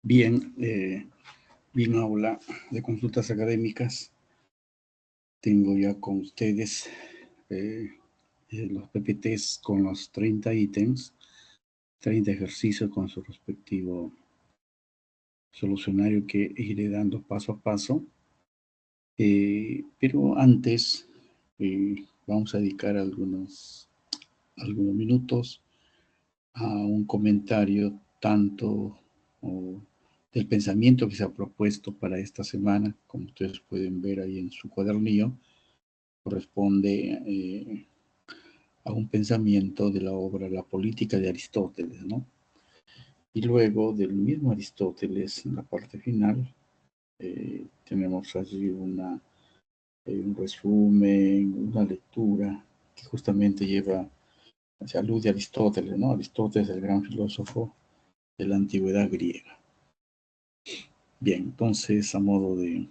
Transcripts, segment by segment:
Bien, bien aula de consultas académicas. Tengo ya con ustedes los PPTs con los 30 ítems, 30 ejercicios con su respectivo solucionario que iré dando paso a paso. Pero antes vamos a dedicar algunos minutos a un comentario tanto del pensamiento que se ha propuesto para esta semana. Como ustedes pueden ver ahí en su cuadernillo, corresponde a un pensamiento de la obra La política de Aristóteles, ¿no? Y luego del mismo Aristóteles, en la parte final, tenemos allí un resumen, una lectura que justamente se alude a Aristóteles, ¿no? Aristóteles, el gran filósofo de la antigüedad griega. Bien, entonces, a modo de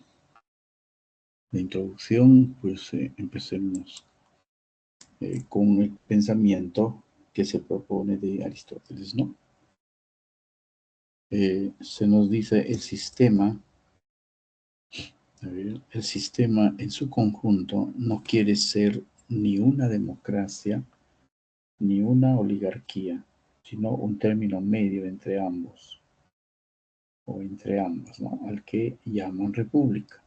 introducción, pues empecemos con el pensamiento que se propone de Aristóteles, ¿no? Se nos dice el sistema en su conjunto no quiere ser ni una democracia ni una oligarquía, sino un término medio entre ambos, o entre ambas, ¿no? Al que llaman república.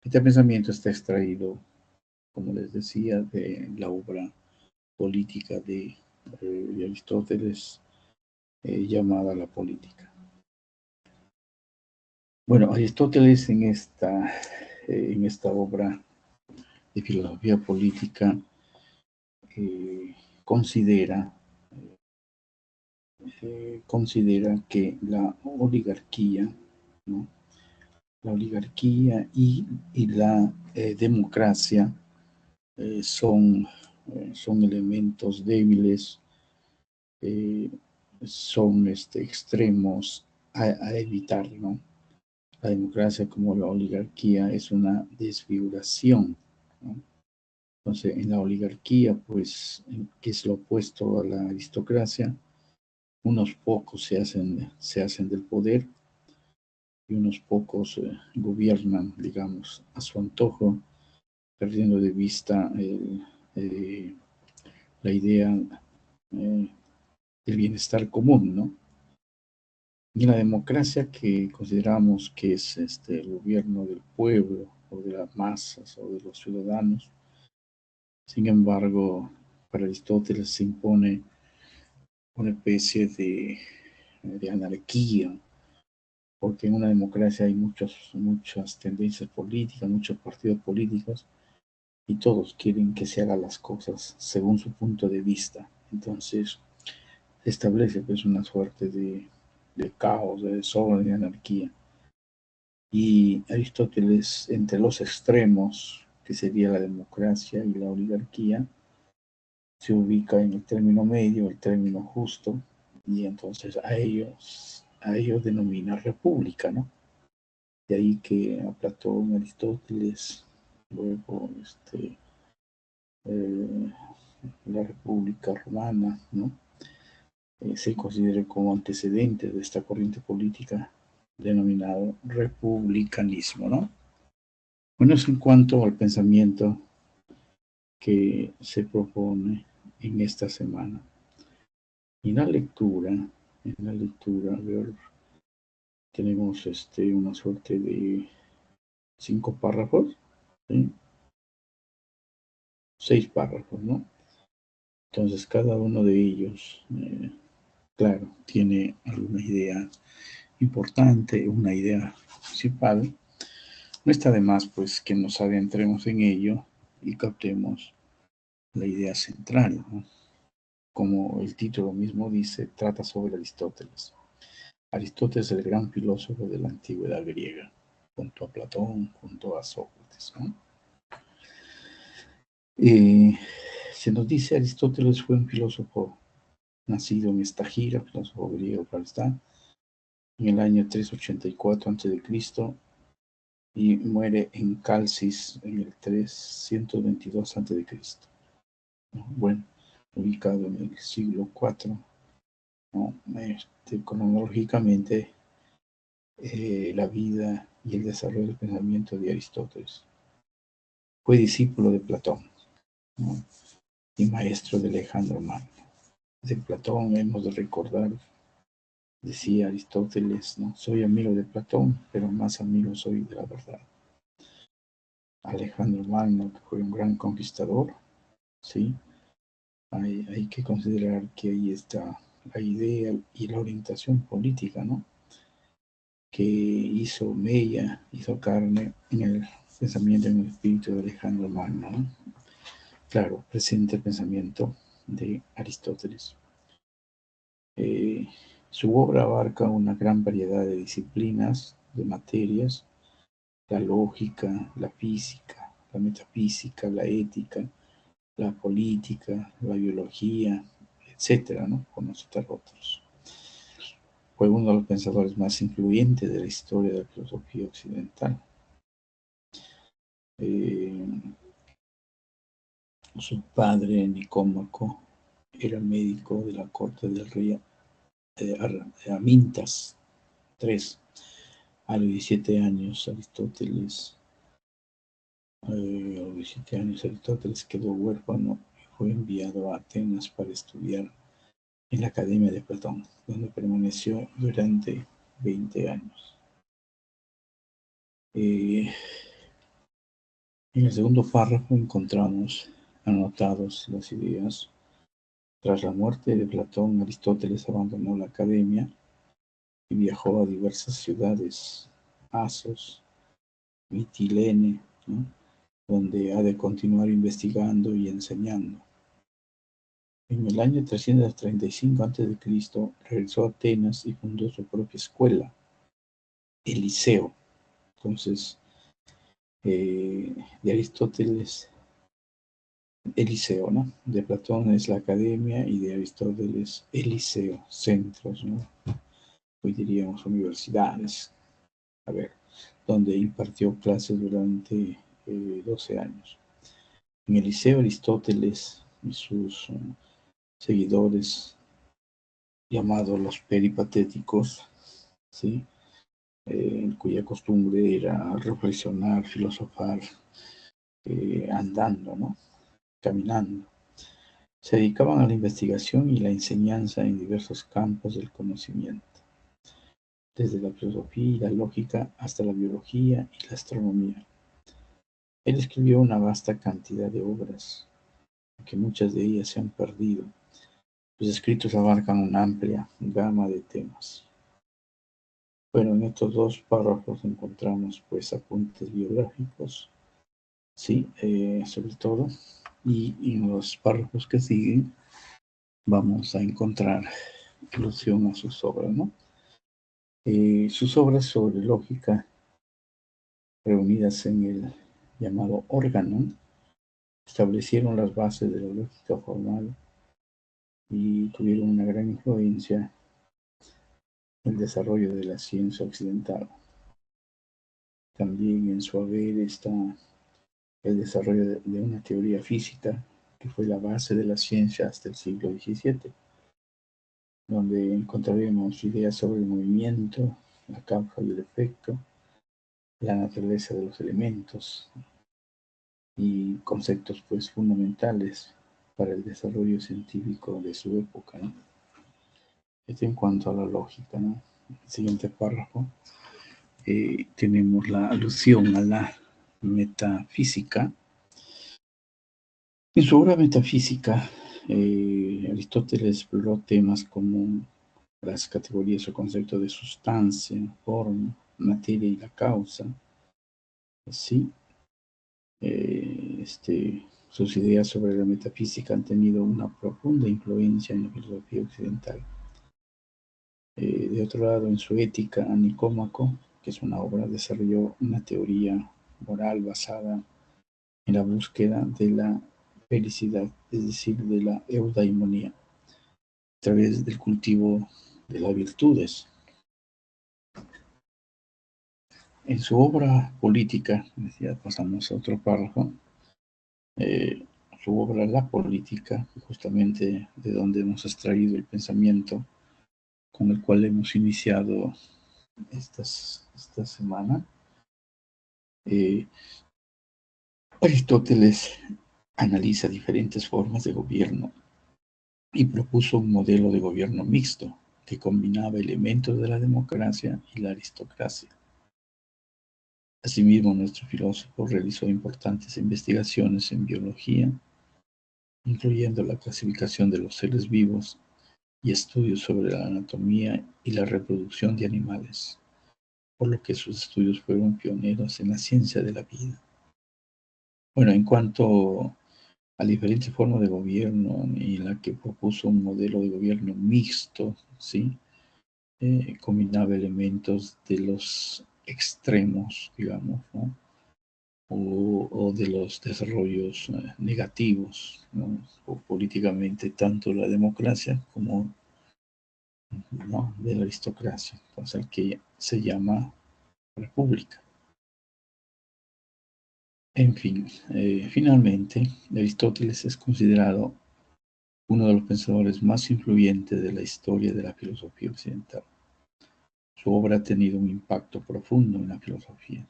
Este pensamiento está extraído, como les decía, de la obra política de Aristóteles, llamada La política. Bueno, Aristóteles en esta obra de filosofía política considera que la oligarquía, ¿no? La oligarquía y la democracia son elementos débiles, son extremos a evitar, ¿no? La democracia como la oligarquía es una desfiguración, ¿no? Entonces, en la oligarquía, pues, que es lo opuesto a la aristocracia, unos pocos se hacen del poder y unos pocos gobiernan, digamos, a su antojo, perdiendo de vista la idea del bienestar común, ¿no? Y la democracia, que consideramos que es el gobierno del pueblo o de las masas o de los ciudadanos, sin embargo, para Aristóteles se impone una especie de anarquía, porque en una democracia hay muchas tendencias políticas, muchos partidos políticos, y todos quieren que se hagan las cosas según su punto de vista. Entonces, se establece pues una suerte de caos, de desorden, de anarquía. Y Aristóteles, entre los extremos, que sería la democracia y la oligarquía, se ubica en el término medio, el término justo, y entonces a ellos denomina república, ¿no? De ahí que a Platón, Aristóteles, luego la República Romana, ¿no? Se considere como antecedente de esta corriente política denominado republicanismo, ¿no? Bueno, eso en cuanto al pensamiento que se propone en esta semana. Y en la lectura, a ver, tenemos una suerte de 5 párrafos, ¿sí? 6 párrafos, ¿no? Entonces, cada uno de ellos, claro, tiene alguna idea importante, una idea principal. No está de más, pues, que nos adentremos en ello y captemos la idea central, ¿no? Como el título mismo dice, trata sobre Aristóteles. Aristóteles, el gran filósofo de la antigüedad griega, junto a Platón, junto a Sócrates, ¿no? Se nos dice Aristóteles fue un filósofo nacido en Estagira, filósofo griego, claro está, en el año 384 a.C. y muere en Calcis en el 322 a.C. Bueno, ubicado en el siglo IV, ¿no? Cronológicamente la vida y el desarrollo del pensamiento de Aristóteles. Fue discípulo de Platón, ¿no? Y maestro de Alejandro Magno. De Platón hemos de recordar, decía Aristóteles, ¿no? Soy amigo de Platón, pero más amigo soy de la verdad. Alejandro Magno, que fue un gran conquistador, ¿sí? Hay que considerar que ahí está la idea y la orientación política, ¿no? Que hizo mella, hizo carne en el pensamiento, en el espíritu de Alejandro Magno, ¿no? Claro, presente el pensamiento de Aristóteles. Su obra abarca una gran variedad de disciplinas, de materias, la lógica, la física, la metafísica, la ética, la política, la biología, etcétera, ¿no? Por no citar otros. Fue uno de los pensadores más influyentes de la historia de la filosofía occidental. Su padre, Nicómaco, era médico de la corte del rey Amintas III. A los 17 años, Aristóteles quedó huérfano y fue enviado a Atenas para estudiar en la Academia de Platón, donde permaneció durante 20 años. En el segundo párrafo encontramos anotados las ideas. Tras la muerte de Platón, Aristóteles abandonó la academia y viajó a diversas ciudades, Asos, Mitilene, ¿no? Donde ha de continuar investigando y enseñando. En el año 335 a.C. regresó a Atenas y fundó su propia escuela, el Liceo. Entonces, de Aristóteles, el Liceo, ¿no? De Platón es la academia y de Aristóteles el Liceo, centros, ¿no? Hoy diríamos universidades, a ver, donde impartió clases durante 12 años. En el Liceo Aristóteles y sus seguidores, llamados los peripatéticos, ¿sí? Cuya costumbre era reflexionar, filosofar, andando, ¿no? Caminando. Se dedicaban a la investigación y la enseñanza en diversos campos del conocimiento, desde la filosofía y la lógica hasta la biología y la astronomía. Él escribió una vasta cantidad de obras, aunque muchas de ellas se han perdido. Sus escritos abarcan una amplia gama de temas. Bueno, en estos dos párrafos encontramos pues apuntes biográficos, sí, sobre todo, y en los párrafos que siguen vamos a encontrar alusión a sus obras, ¿no? Sus obras sobre lógica, reunidas en el llamado Organon, establecieron las bases de la lógica formal y tuvieron una gran influencia en el desarrollo de la ciencia occidental. También en su haber está el desarrollo de una teoría física que fue la base de la ciencia hasta el siglo XVII, donde encontraremos ideas sobre el movimiento, la causa y el efecto, la naturaleza de los elementos y conceptos pues fundamentales para el desarrollo científico de su época, ¿no? Esto en cuanto a la lógica, ¿no? El siguiente párrafo tenemos la alusión a la metafísica. En su obra metafísica, Aristóteles exploró temas como las categorías o conceptos de sustancia, forma, materia y la causa. Sí, sus ideas sobre la metafísica han tenido una profunda influencia en la filosofía occidental. De otro lado, en su Ética a Nicómaco, que es una obra, desarrolló una teoría moral basada en la búsqueda de la felicidad, es decir, de la eudaimonía, a través del cultivo de las virtudes. En su obra política, ya pasamos a otro párrafo, su obra La Política, justamente de donde hemos extraído el pensamiento con el cual hemos iniciado esta semana. Eh, Aristóteles analiza diferentes formas de gobierno y propuso un modelo de gobierno mixto que combinaba elementos de la democracia y la aristocracia. Asimismo, nuestro filósofo realizó importantes investigaciones en biología, incluyendo la clasificación de los seres vivos y estudios sobre la anatomía y la reproducción de animales, por lo que sus estudios fueron pioneros en la ciencia de la vida. Bueno, en cuanto a diferentes formas de gobierno y la que propuso un modelo de gobierno mixto, ¿sí? Combinaba elementos de los extremos, digamos, ¿no? O de los desarrollos negativos, ¿no? O políticamente, tanto la democracia como, ¿no?, de la aristocracia, entonces que se llama república. En fin, finalmente, Aristóteles es considerado uno de los pensadores más influyentes de la historia de la filosofía occidental. Su obra ha tenido un impacto profundo en la filosofía,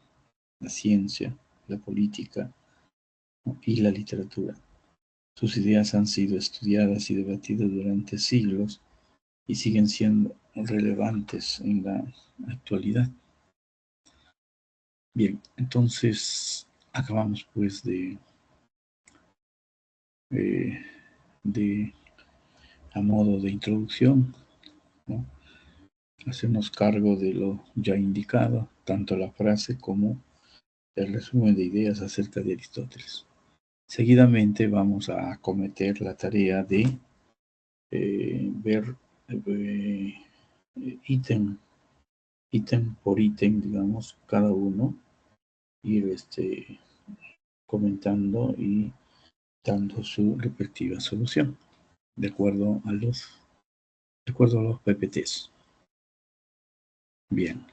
la ciencia, la política, ¿no?, y la literatura. Sus ideas han sido estudiadas y debatidas durante siglos y siguen siendo relevantes en la actualidad. Bien, entonces acabamos pues eh, de a modo de introducción, ¿no?, hacernos cargo de lo ya indicado, tanto la frase como el resumen de ideas acerca de Aristóteles. Seguidamente vamos a acometer la tarea de ver eh, ítem, ítem por ítem, digamos, cada uno, ir comentando y dando su respectiva solución, de acuerdo a los PPTs. Bien.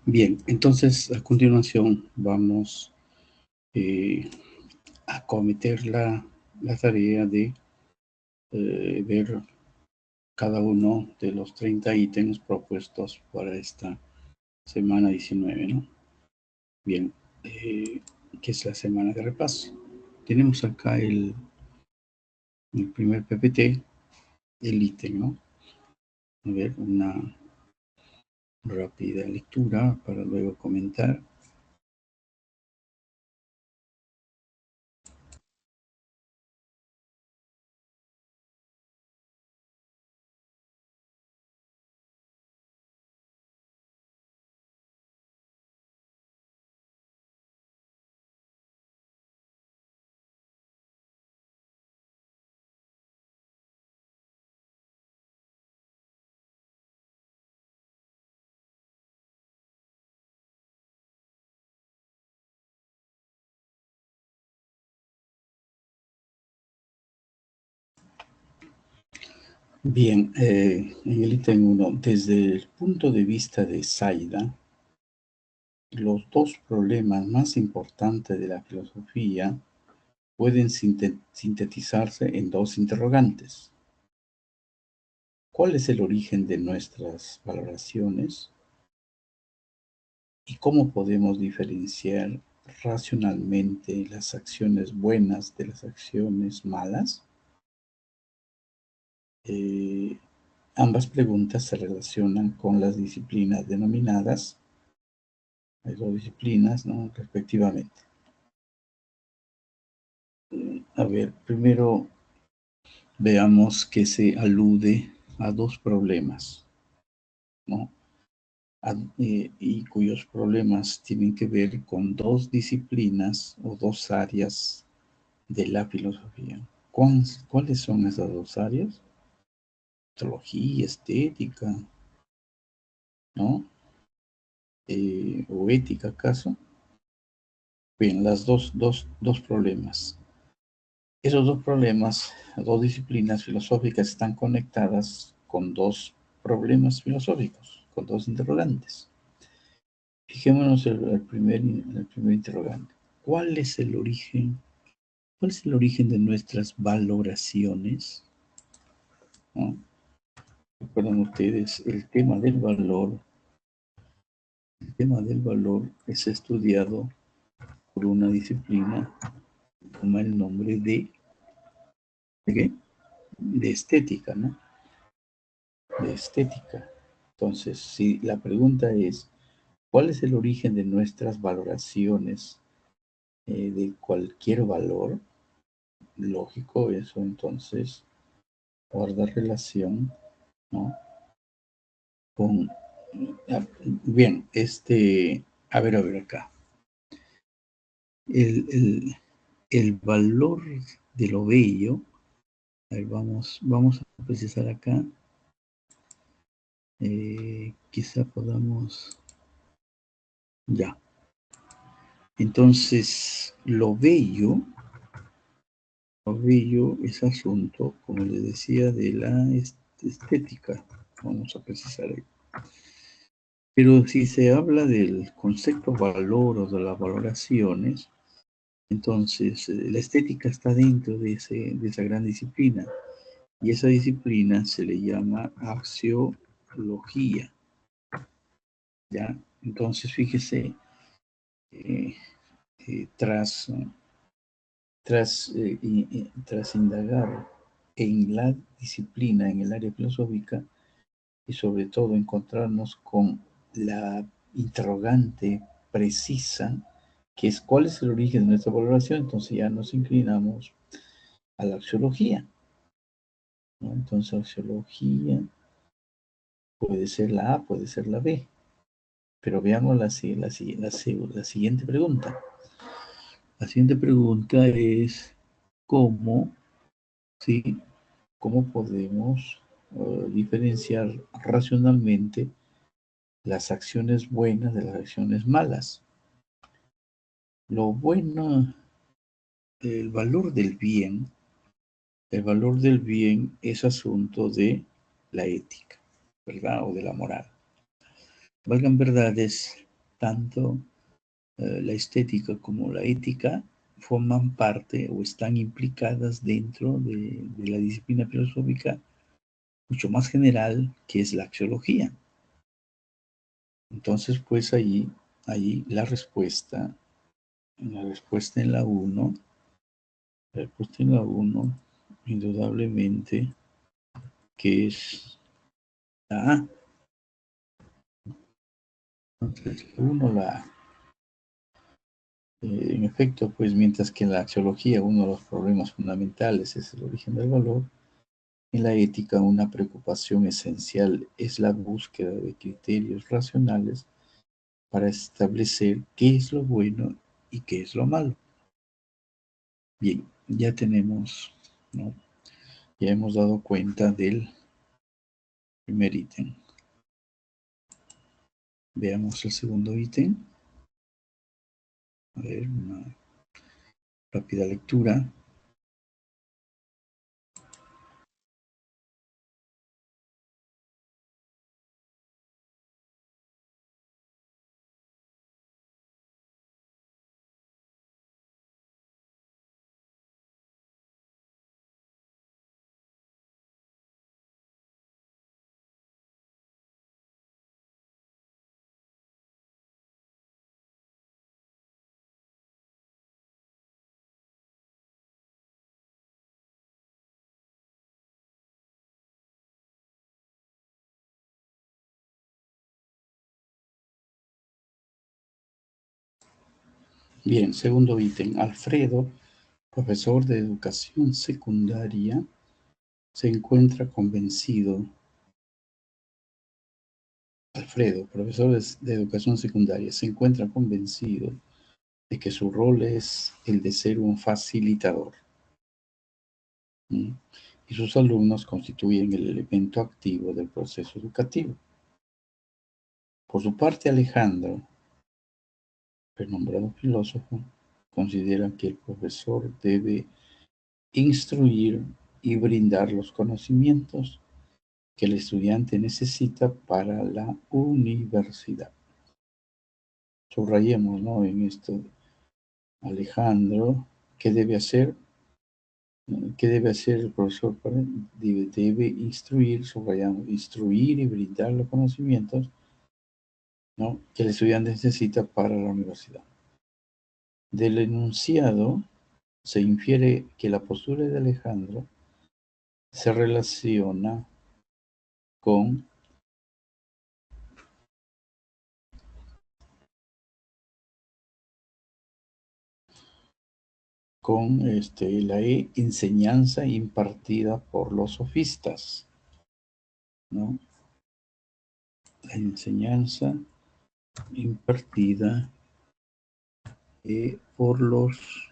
Bien, entonces a continuación vamos eh, a cometer la tarea de ver cada uno de los 30 ítems propuestos para esta semana 19, ¿no? Bien, que es la semana de repaso. Tenemos acá el primer PPT, el ítem, ¿no? A ver, una rápida lectura para luego comentar. Bien, en el ítem 1, desde el punto de vista de Saida, los dos problemas más importantes de la filosofía pueden sintetizarse en dos interrogantes. ¿Cuál es el origen de nuestras valoraciones? ¿Y cómo podemos diferenciar racionalmente las acciones buenas de las acciones malas? Ambas preguntas se relacionan con las disciplinas denominadas, hay dos disciplinas, ¿no? Respectivamente. A ver, primero veamos que se alude a dos problemas, ¿no? Y cuyos problemas tienen que ver con dos disciplinas o dos áreas de la filosofía. ¿Cuáles son esas dos áreas? Teología, estética, ¿no? ¿O ética acaso? Bien, las dos problemas. Esos dos problemas, dos disciplinas filosóficas están conectadas con dos problemas filosóficos, con dos interrogantes. Fijémonos en el primer interrogante. ¿Cuál es el origen? ¿Cuál es el origen de nuestras valoraciones? ¿No? Recuerdan ustedes, el tema del valor es estudiado por una disciplina que toma el nombre ¿de qué? De estética, ¿no? De estética. Entonces, si la pregunta es, ¿cuál es el origen de nuestras valoraciones de cualquier valor? Lógico, eso entonces guarda relación, ¿no? Con, bien, a ver acá. El valor de lo bello, a ver, vamos a precisar acá, quizá podamos, ya. Entonces, lo bello es asunto, como les decía, de la estética, vamos a precisar ahí. Pero si se habla del concepto valor o de las valoraciones, entonces la estética está dentro de esa gran disciplina. Y esa disciplina se le llama axiología. ¿Ya? Entonces, fíjese, eh, tras indagar en la disciplina, en el área filosófica, y sobre todo encontrarnos con la interrogante precisa, que es cuál es el origen de nuestra valoración, entonces ya nos inclinamos a la axiología, ¿no? Entonces, axiología puede ser la A, puede ser la B, pero veamos la siguiente pregunta. La siguiente pregunta es cómo, ¿sí? ¿Cómo podemos diferenciar racionalmente las acciones buenas de las acciones malas? Lo bueno, el valor del bien, el valor del bien es asunto de la ética, ¿verdad? O de la moral. Valgan verdades, tanto la estética como la ética forman parte o están implicadas dentro de la disciplina filosófica mucho más general que es la axiología. Entonces, pues ahí la respuesta en la 1, indudablemente, que es la A. Entonces, la 1, la A. En efecto, pues mientras que en la axiología uno de los problemas fundamentales es el origen del valor, en la ética una preocupación esencial es la búsqueda de criterios racionales para establecer qué es lo bueno y qué es lo malo. Bien, ya tenemos, ¿no? Ya hemos dado cuenta del primer ítem. Veamos el segundo ítem. A ver, una rápida lectura. Bien, segundo ítem. Alfredo, profesor de educación secundaria, se encuentra convencido. Alfredo, profesor de educación secundaria, se encuentra convencido de que su rol es el de ser un facilitador. ¿Mm? Y sus alumnos constituyen el elemento activo del proceso educativo. Por su parte, Alejandro, renombrado filósofo, considera que el profesor debe instruir y brindar los conocimientos que el estudiante necesita para la universidad. Subrayemos, ¿no? En esto, Alejandro, ¿qué debe hacer? ¿Qué debe hacer el profesor? Debe instruir, subrayamos, instruir y brindar los conocimientos, ¿no?, que el estudiante necesita para la universidad. Del enunciado se infiere que la postura de Alejandro se relaciona con la enseñanza impartida por los sofistas, ¿no? La enseñanza impartida por los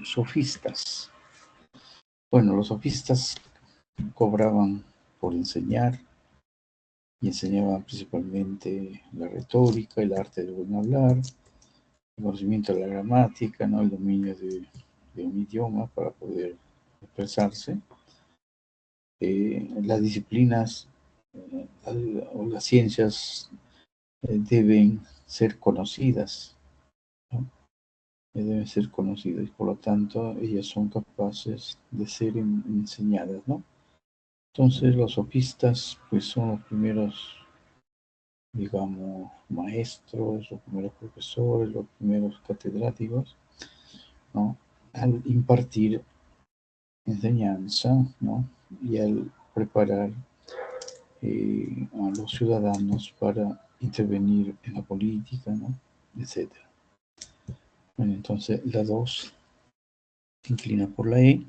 sofistas. Bueno, los sofistas cobraban por enseñar y enseñaban principalmente la retórica, el arte del buen hablar, el conocimiento de la gramática, ¿no?, el dominio de un idioma para poder expresarse. Las disciplinas o las ciencias deben ser conocidas, ¿no? Deben ser conocidas y por lo tanto ellas son capaces de ser enseñadas, ¿no? Entonces los sofistas pues son los primeros, digamos, maestros, los primeros profesores, los primeros catedráticos, ¿no?, al impartir enseñanza, ¿no?, y al preparar a los ciudadanos para intervenir en la política, ¿no?, etcétera. Bueno, entonces la 2 se inclina por la E.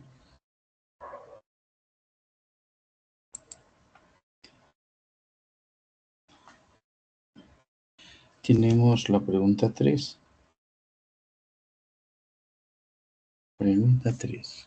Tenemos la pregunta 3. Pregunta 3.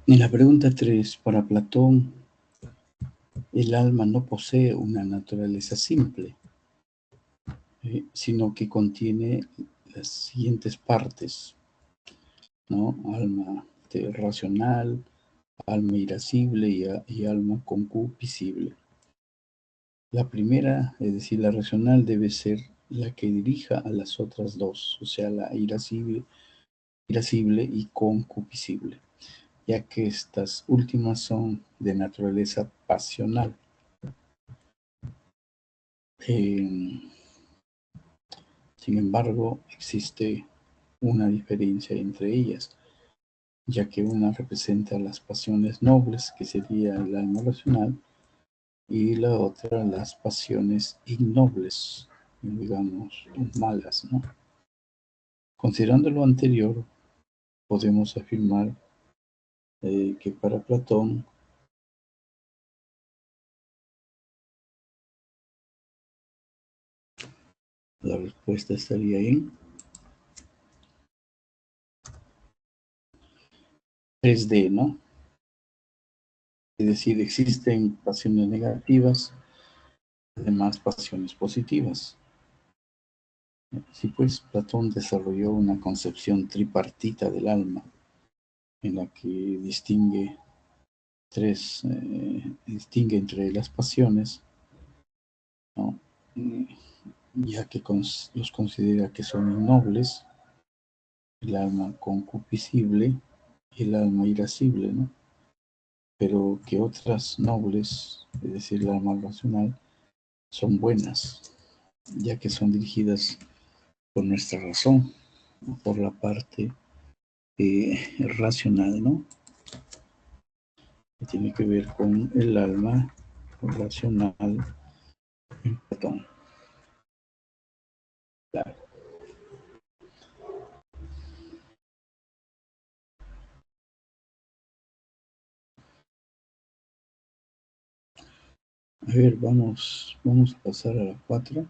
En la pregunta 3, para Platón, el alma no posee una naturaleza simple, sino que contiene las siguientes partes, ¿no? Alma racional, alma irascible y alma concupiscible. La primera, es decir, la racional, debe ser la que dirija a las otras dos, o sea, la irascible y concupiscible, ya que estas últimas son de naturaleza pasional. Sin embargo, existe una diferencia entre ellas, ya que una representa las pasiones nobles, que sería el alma racional, y la otra las pasiones ignobles, digamos, malas, ¿no? Considerando lo anterior, podemos afirmar que para Platón la respuesta estaría en 3D, ¿no? Es decir, existen pasiones negativas, además pasiones positivas. Sí, pues Platón desarrolló una concepción tripartita del alma, en la que distingue entre las pasiones, ¿no? Ya que los considera que son innobles, el alma concupiscible y el alma irascible, ¿no? Pero que otras nobles, es decir, el alma racional, son buenas, ya que son dirigidas por nuestra razón, por la parte racional, ¿no? Que tiene que ver con el alma racional en Platón. Claro. A ver, vamos a pasar a la 4.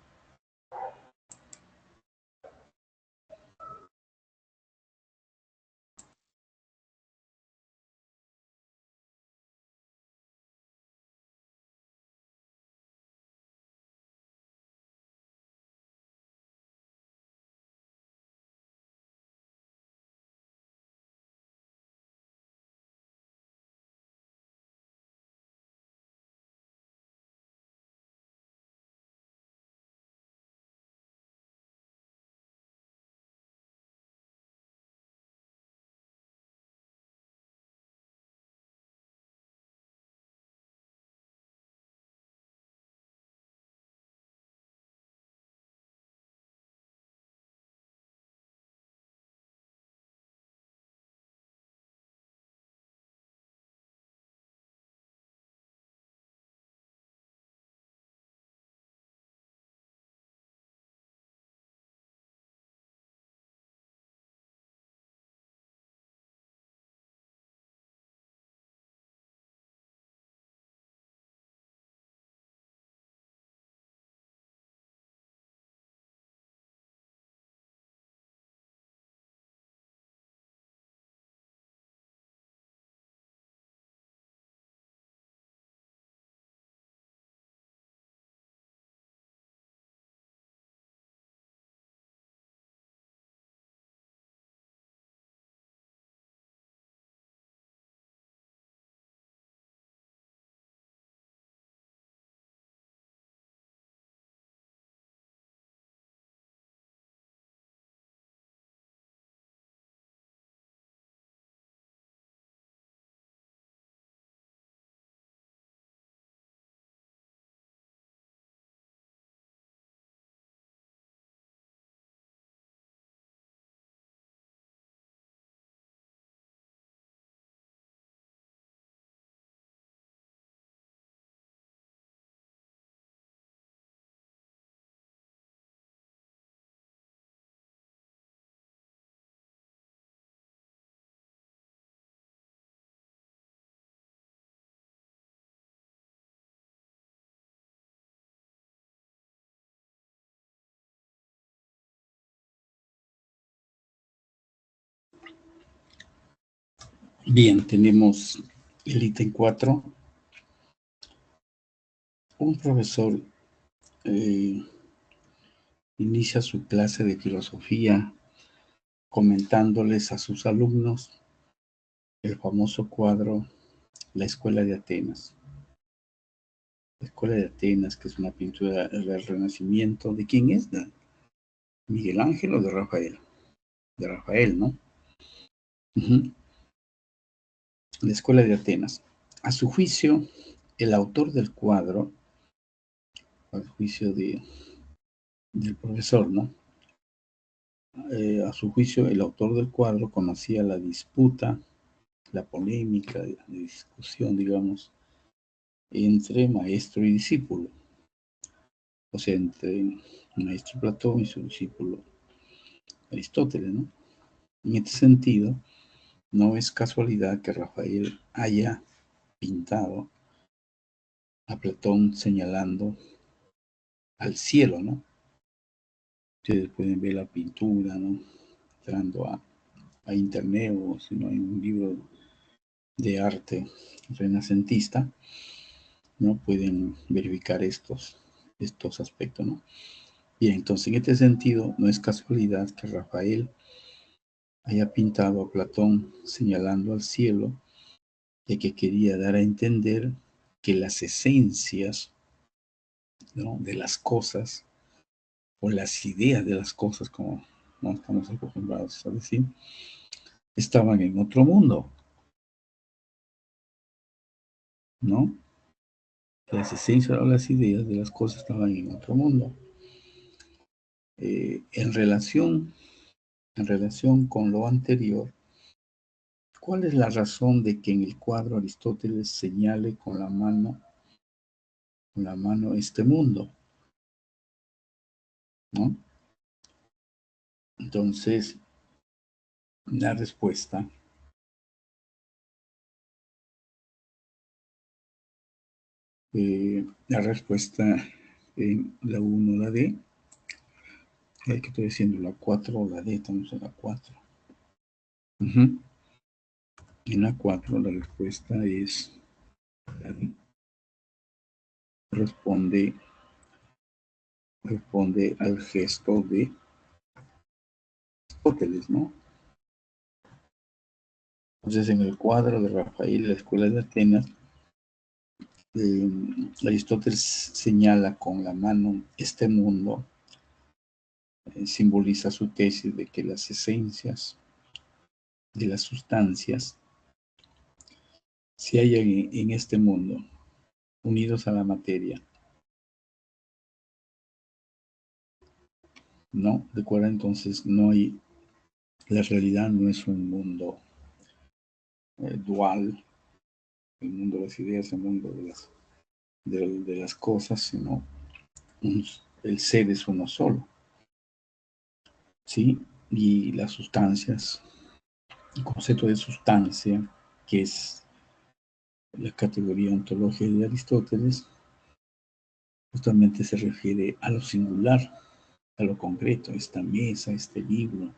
Bien, tenemos el ítem 4. Un profesor eh, inicia su clase de filosofía comentándoles a sus alumnos el famoso cuadro La Escuela de Atenas. La Escuela de Atenas, que es una pintura del Renacimiento. ¿De quién es? ¿De Miguel Ángel o de Rafael? De Rafael, ¿no? Uh-huh. La Escuela de Atenas. A su juicio, el autor del cuadro, al juicio del profesor, ¿no? A su juicio, el autor del cuadro conocía la disputa, la polémica, de discusión, digamos, entre maestro y discípulo, o sea, entre el maestro Platón y su discípulo Aristóteles, ¿no? En este sentido, no es casualidad que Rafael haya pintado a Platón señalando al cielo, ¿no? Ustedes pueden ver la pintura, ¿no? Entrando a internet o si no hay un libro de arte renacentista, ¿no? Pueden verificar estos aspectos, ¿no? Bien, entonces en este sentido no es casualidad que Rafael haya pintado a Platón señalando al cielo, de que quería dar a entender que las esencias, ¿no?, de las cosas, o las ideas de las cosas, como no estamos acostumbrados a decir, estaban en otro mundo, ¿no? Las esencias o las ideas de las cosas estaban en otro mundo. En relación con lo anterior, ¿cuál es la razón de que en el cuadro Aristóteles señale con la mano este mundo, ¿no? Entonces, la respuesta en la 1, la D, que estoy diciendo la 4 o la D, estamos en la 4. En la 4 la respuesta es la D. Responde al gesto de Aristóteles, ¿no? Entonces, en el cuadro de Rafael, la escuela de Atenas, Aristóteles señala con la mano este mundo, simboliza su tesis de que las esencias de las sustancias se hallan en este mundo, unidos a la materia, ¿no? Recuerda, entonces, no hay, la realidad no es un mundo dual, el mundo de las ideas, el mundo de las cosas, sino el ser es uno solo, ¿sí? Y las sustancias, el concepto de sustancia, que es la categoría ontológica de Aristóteles, justamente se refiere a lo singular, a lo concreto, esta mesa, este libro,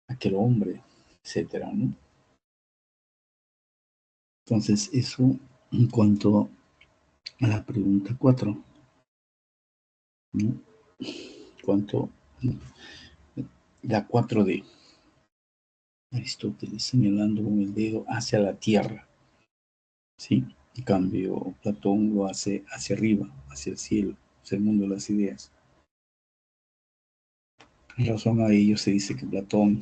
aquel hombre, etcétera, ¿no? Entonces, eso en cuanto a la pregunta 4, ¿no? Cuanto la 4D, Aristóteles señalando con el dedo hacia la tierra, ¿sí? En cambio, Platón lo hace hacia arriba, hacia el cielo, hacia el mundo de las ideas. En razón a ello se dice que Platón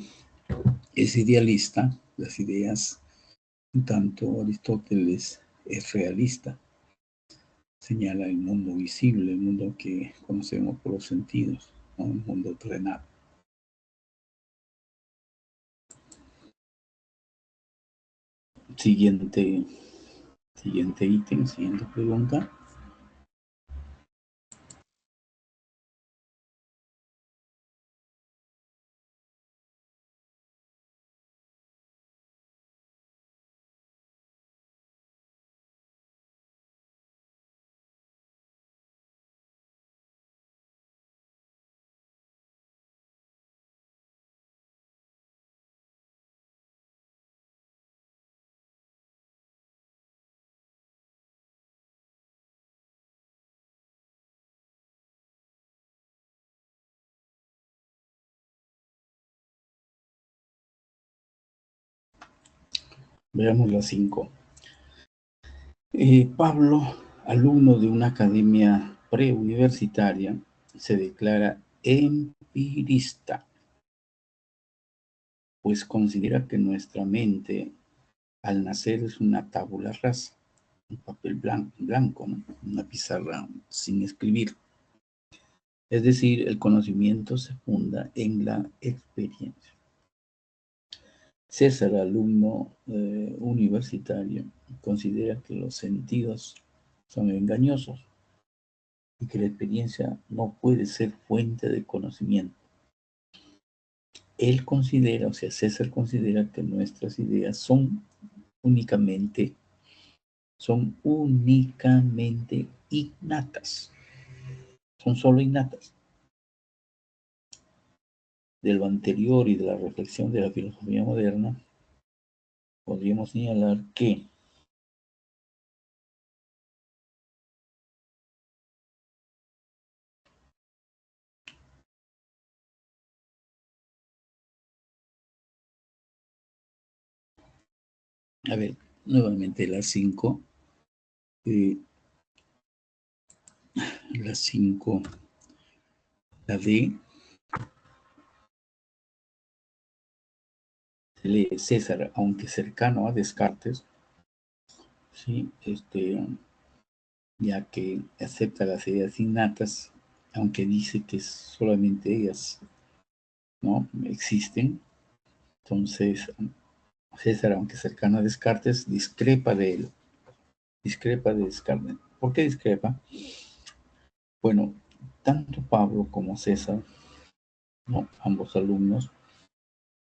es idealista, las ideas, en tanto Aristóteles es realista. Señala el mundo visible, el mundo que conocemos por los sentidos, ¿no? El mundo terrenal. Siguiente ítem, siguiente pregunta. Veamos la 5. Pablo, alumno de una academia preuniversitaria, se declara empirista, pues considera que nuestra mente al nacer es una tabula rasa, un papel blanco, ¿no? Una pizarra sin escribir. Es decir, el conocimiento se funda en la experiencia. César, alumno universitario, considera que los sentidos son engañosos y que la experiencia no puede ser fuente de conocimiento. Él considera, o sea, César considera que nuestras ideas son únicamente innatas, son solo innatas. De lo anterior y de la reflexión de la filosofía moderna, podríamos señalar que a ver, nuevamente la 5, la 5, la D, se lee César, aunque cercano a Descartes, ¿sí? Ya que acepta las ideas innatas, aunque dice que solamente ellas, ¿no?, existen. Entonces, César, aunque cercano a Descartes, discrepa de él, discrepa de Descartes. ¿Por qué discrepa? Bueno, tanto Pablo como César, ¿no?, ambos alumnos,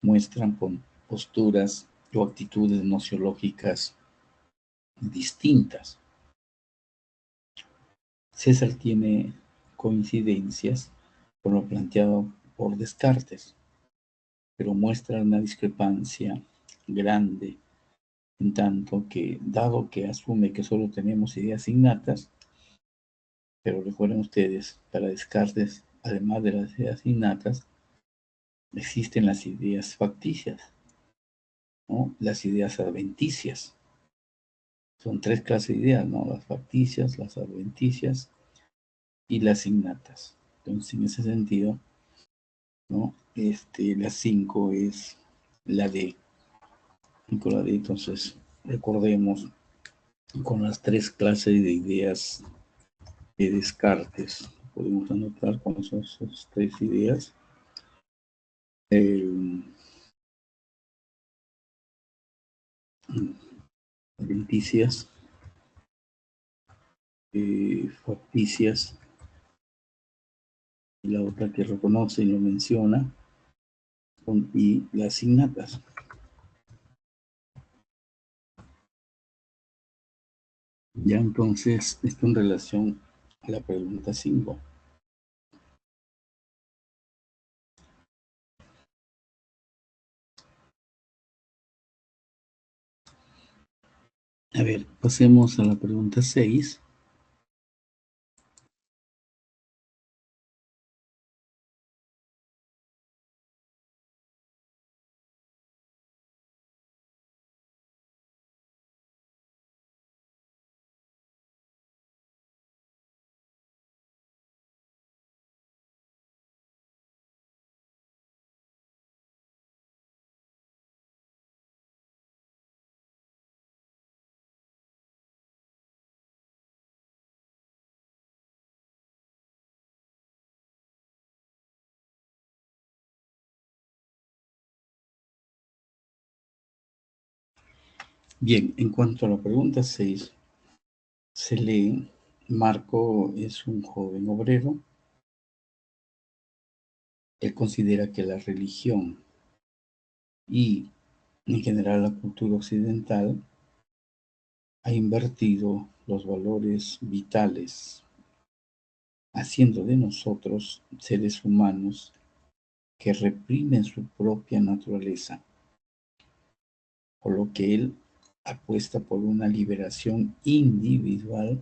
muestran posturas o actitudes nociológicas distintas. César tiene coincidencias con lo planteado por Descartes, pero muestra una discrepancia grande, en tanto que, dado que asume que solo tenemos ideas innatas, pero recuerden ustedes, para Descartes, además de las ideas innatas, existen las ideas facticias, ¿no?, las ideas adventicias. Son tres clases de ideas, ¿no?, las facticias, las adventicias y las innatas. Entonces, en ese sentido, ¿no?, la 5 es la D. Entonces, recordemos con las tres clases de ideas de Descartes. Podemos anotar cuáles son esas tres ideas. Adventicias, facticias, y la otra que reconoce y lo menciona, y las innatas. Ya entonces, esto en relación a la pregunta 5. A ver, pasemos a la pregunta 6. Bien, en cuanto a la pregunta 6, se lee: Marco es un joven obrero. Él considera que la religión y, en general, la cultura occidental ha invertido los valores vitales, haciendo de nosotros seres humanos que reprimen su propia naturaleza, por lo que él apuesta por una liberación individual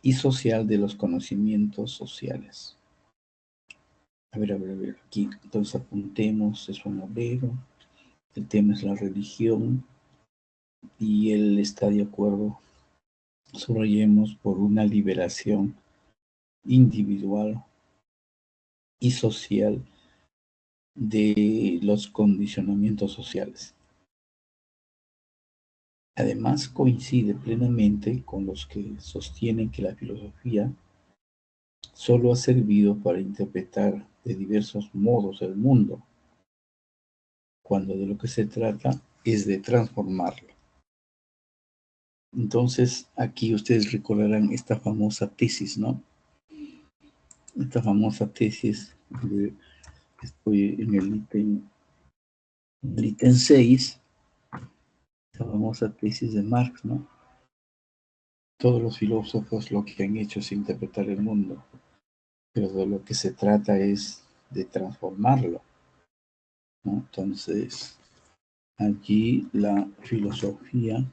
y social de los conocimientos sociales. A ver, aquí entonces apuntemos: es un obrero, el tema es la religión, y él está de acuerdo, subrayemos, por una liberación individual y social de los condicionamientos sociales. Además, coincide plenamente con los que sostienen que la filosofía solo ha servido para interpretar de diversos modos el mundo, cuando de lo que se trata es de transformarlo. Entonces, aquí ustedes recordarán esta famosa tesis, ¿no? Esta famosa tesis, estoy en el ítem 6, esta famosa tesis de Marx, ¿no? Todos los filósofos lo que han hecho es interpretar el mundo, pero de lo que se trata es de transformarlo, ¿no? Entonces, allí la filosofía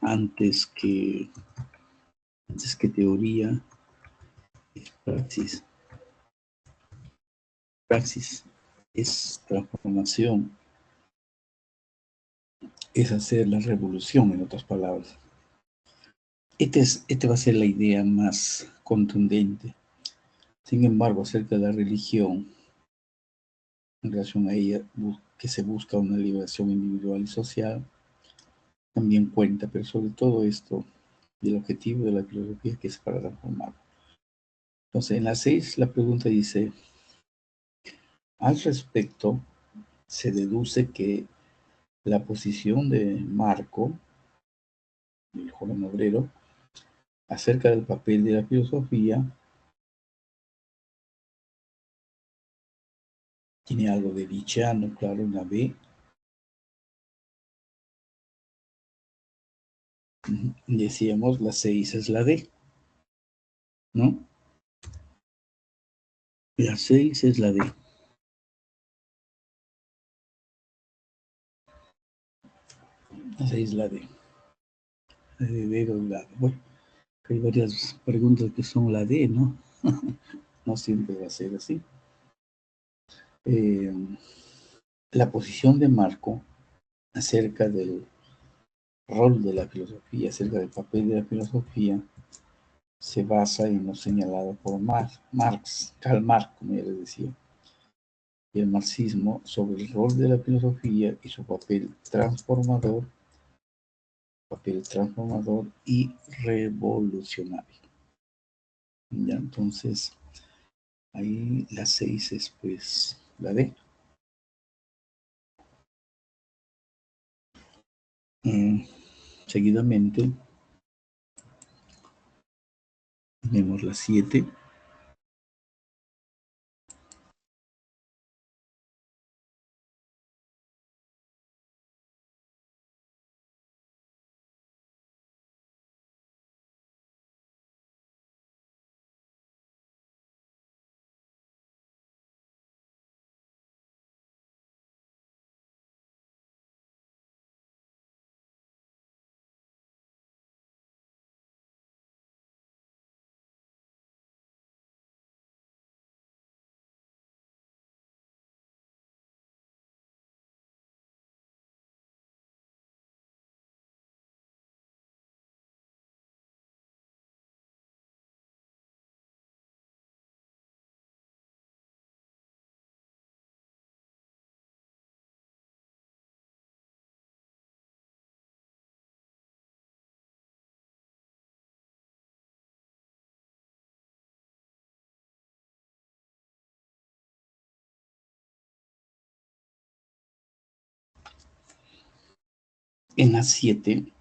antes que teoría es praxis. Praxis es transformación, es hacer la revolución, en otras palabras. Este va a ser la idea más contundente. Sin embargo, acerca de la religión, en relación a ella, que se busca una liberación individual y social, también cuenta, pero sobre todo esto, el objetivo de la filosofía que es para transformar. Entonces, en la 6, la pregunta dice, al respecto, se deduce que la posición de Marco, el joven obrero, acerca del papel de la filosofía, tiene algo de Nietzscheano, claro, una B. Decíamos, la 6 es la D, ¿no? La 6 es la D. La 6 es la D. La de dedo y la D. Bueno, hay varias preguntas que son la D, ¿no? No siempre va a ser así. La posición de Marco acerca del rol de la filosofía, acerca del papel de la filosofía, se basa en lo señalado por Marx, Karl Marx, como ya les decía, y el marxismo sobre el rol de la filosofía y su papel transformador y revolucionario. ¿Ya? Entonces, ahí la 6 es pues la D. Seguidamente, tenemos la 7. En la 7,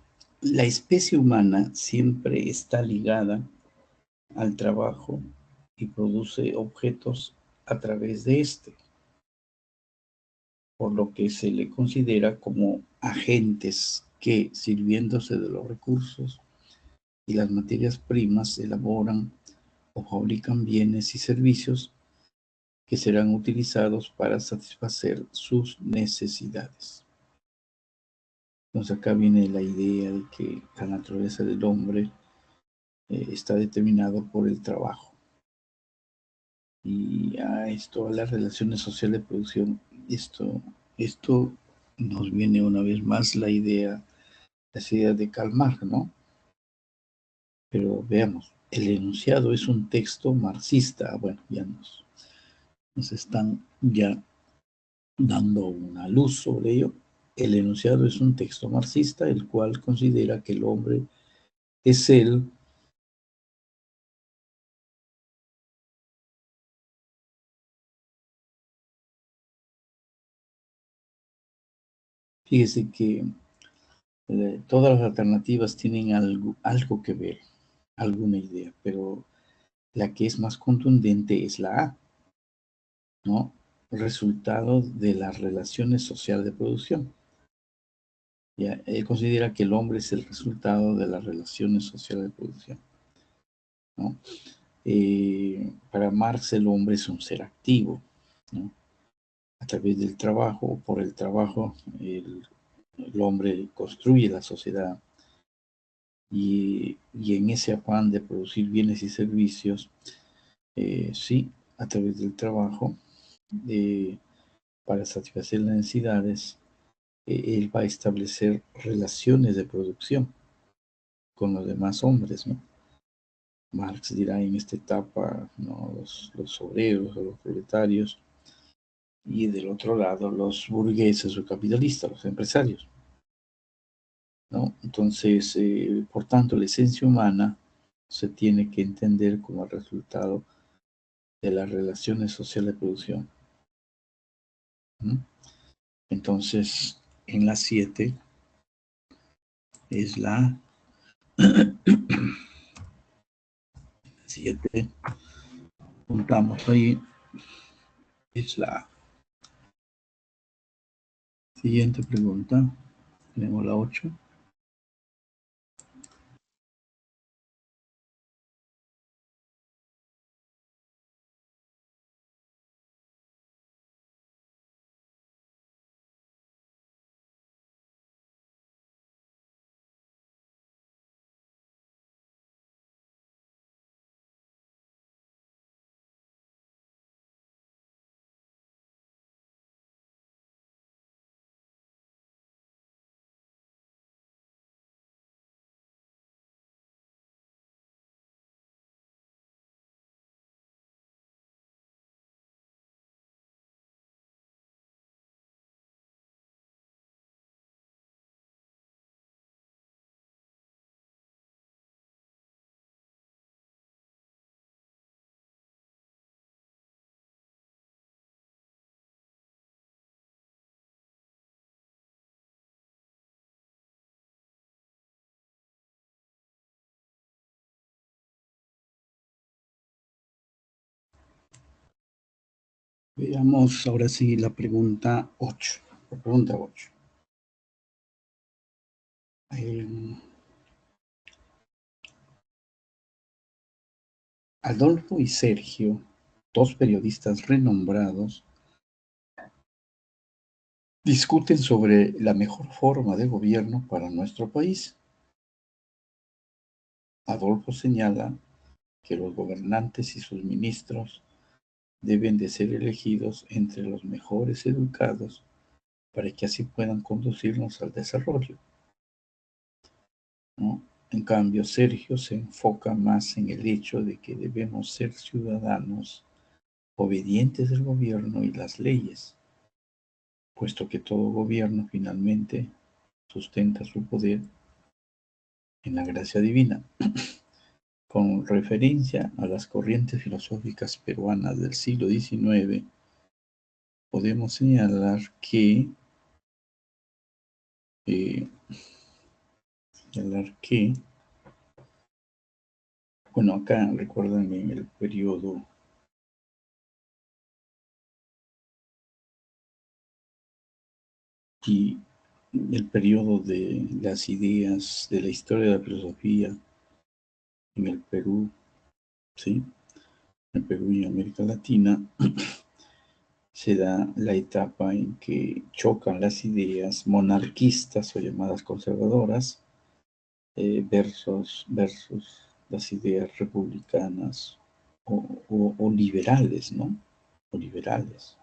la especie humana siempre está ligada al trabajo y produce objetos a través de este, por lo que se le considera como agentes que, sirviéndose de los recursos y las materias primas, elaboran o fabrican bienes y servicios que serán utilizados para satisfacer sus necesidades. Entonces acá viene la idea de que la naturaleza del hombre está determinado por el trabajo. Y a esto, a las relaciones sociales de producción, esto nos viene una vez más la idea de Karl Marx, ¿no? Pero veamos, el enunciado es un texto marxista. Bueno, ya nos están ya dando una luz sobre ello. El enunciado es un texto marxista, el cual considera que el hombre es el Fíjese que todas las alternativas tienen algo que ver, alguna idea, pero la que es más contundente es la A, ¿no? Resultado de las relaciones sociales de producción. ¿Ya? Él considera que el hombre es el resultado de las relaciones sociales de producción, ¿no? Para Marx el hombre es un ser activo, ¿no? a través del trabajo o por el trabajo, el hombre construye la sociedad y en ese afán de producir bienes y servicios, sí, a través del trabajo, para satisfacer las necesidades, él va a establecer relaciones de producción con los demás hombres, ¿no? Marx dirá en esta etapa, ¿no? Los obreros o los proletarios, y del otro lado los burgueses o capitalistas, los empresarios, ¿no? Entonces, por tanto, la esencia humana se tiene que entender como el resultado de las relaciones sociales de producción, ¿no? Entonces, en la 7 es la 7, juntamos ahí, es la siguiente pregunta. Tenemos la 8. Veamos ahora sí la pregunta 8. La pregunta 8. Adolfo y Sergio, dos periodistas renombrados, discuten sobre la mejor forma de gobierno para nuestro país. Adolfo señala que los gobernantes y sus ministros deben de ser elegidos entre los mejores educados para que así puedan conducirnos al desarrollo, ¿no? En cambio, Sergio se enfoca más en el hecho de que debemos ser ciudadanos obedientes del gobierno y las leyes, puesto que todo gobierno finalmente sustenta su poder en la gracia divina. Con referencia a las corrientes filosóficas peruanas del siglo XIX, podemos señalar que eh, bueno, acá recuerdan en el periodo y el periodo de las ideas de la historia de la filosofía en el Perú, ¿sí? En el Perú y América Latina, se da la etapa en que chocan las ideas monarquistas o llamadas conservadoras versus las ideas republicanas o liberales, ¿no? O liberales.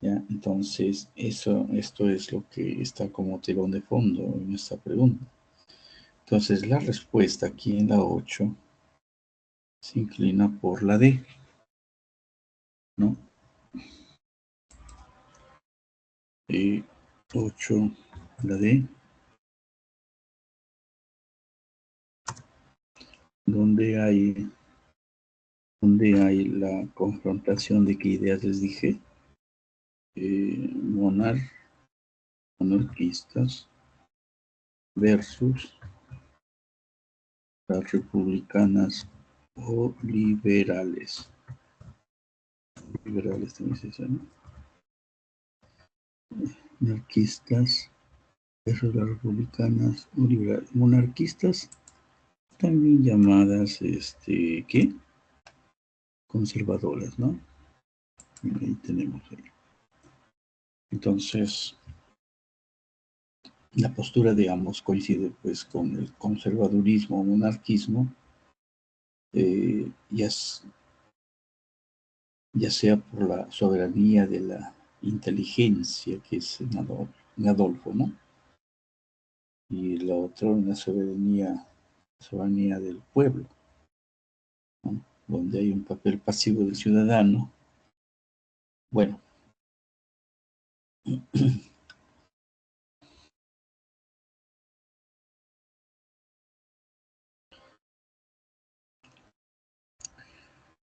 ¿Ya? Entonces, esto es lo que está como telón de fondo en esta pregunta. Entonces, la respuesta aquí en la 8 se inclina por la D, ¿no? 8, la D, donde hay la confrontación de qué ideas les dije, monarquistas versus las republicanas o liberales. Liberales también se dice, ¿no? Monarquistas versus las republicanas o liberales. Monarquistas, también llamadas, ¿qué? Conservadoras, ¿no? Ahí tenemos ahí. Entonces, la postura, digamos, coincide pues con el conservadurismo o monarquismo, ya, ya sea por la soberanía de la inteligencia, que es en Adolfo, ¿no? Y la otra, una soberanía del pueblo, ¿no? Donde hay un papel pasivo del ciudadano. Bueno,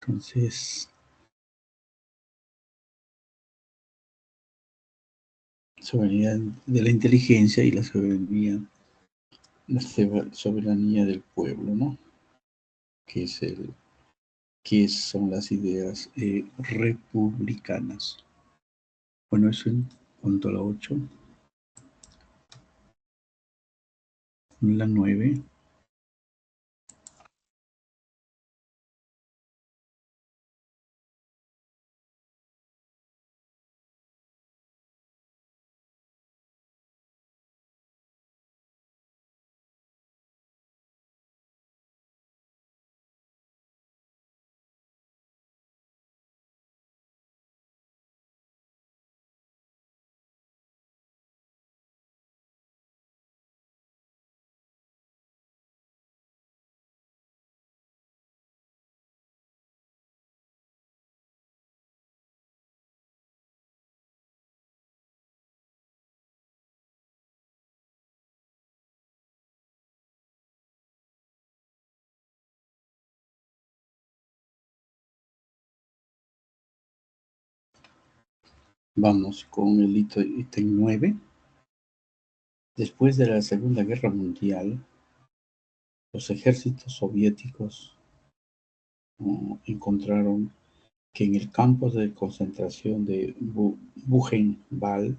entonces, soberanía de la inteligencia y la soberanía del pueblo, ¿no? Que es que son las ideas republicanas. Bueno, eso en cuanto a la 8. La 9. Vamos con el ítem 9. Después de la Segunda Guerra Mundial, los ejércitos soviéticos encontraron que en el campo de concentración de Buchenwald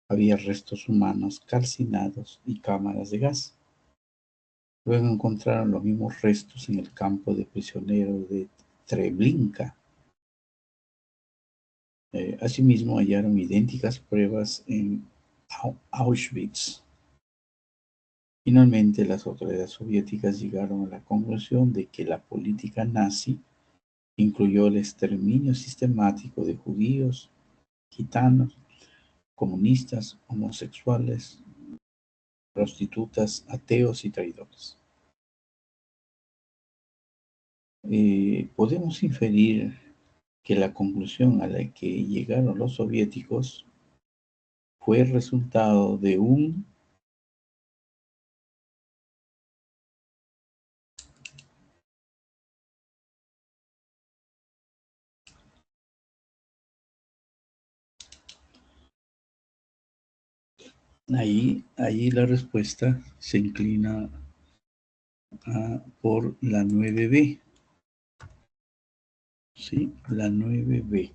había restos humanos calcinados y cámaras de gas. Luego encontraron los mismos restos en el campo de prisioneros de Treblinka. Asimismo, hallaron idénticas pruebas en Auschwitz. Finalmente, las autoridades soviéticas llegaron a la conclusión de que la política nazi incluyó el exterminio sistemático de judíos, gitanos, comunistas, homosexuales, prostitutas, ateos y traidores. Podemos inferir que la conclusión a la que llegaron los soviéticos fue el resultado de un Ahí la respuesta se inclina por la 9B. ¿Sí? La 9B.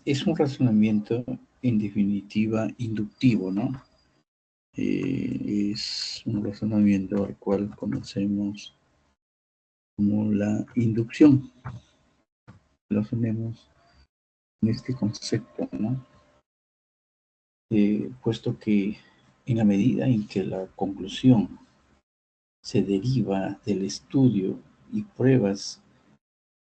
Es un razonamiento en definitiva inductivo, ¿no? Es un razonamiento al cual conocemos como la inducción. Razonemos en este concepto, ¿no? Puesto que en la medida en que la conclusión se deriva del estudio y pruebas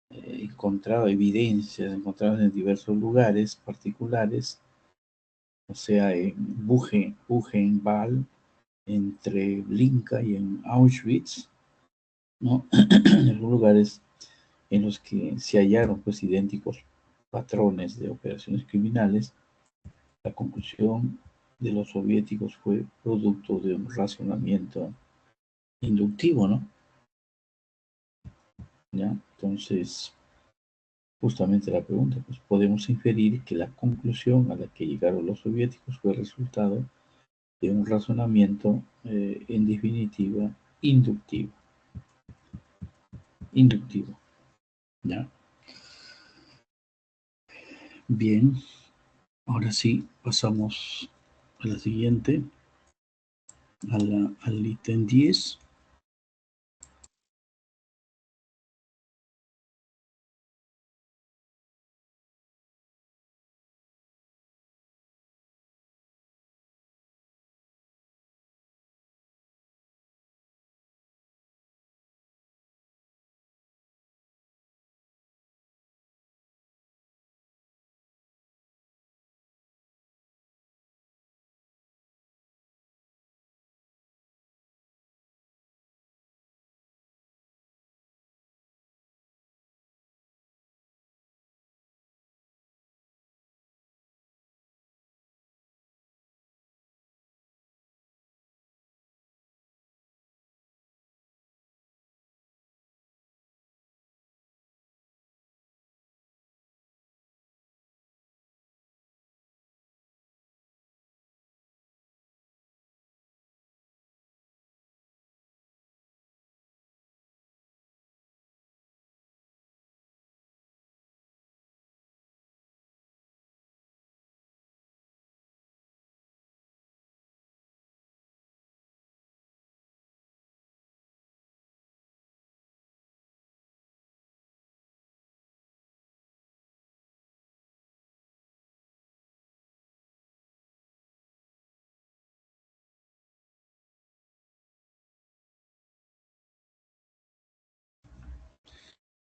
evidencias encontradas en diversos lugares particulares, o sea, en Buchenwald, entre Blinka y en Auschwitz, ¿no? En los lugares en los que se hallaron pues idénticos patrones de operaciones criminales, la conclusión de los soviéticos fue producto de un razonamiento inductivo, ¿no? ¿Ya? Entonces, justamente la pregunta, pues podemos inferir que la conclusión a la que llegaron los soviéticos fue resultado de un razonamiento, en definitiva, inductivo. Inductivo, ¿ya? Bien, ahora sí, pasamos a la siguiente, al ítem 10.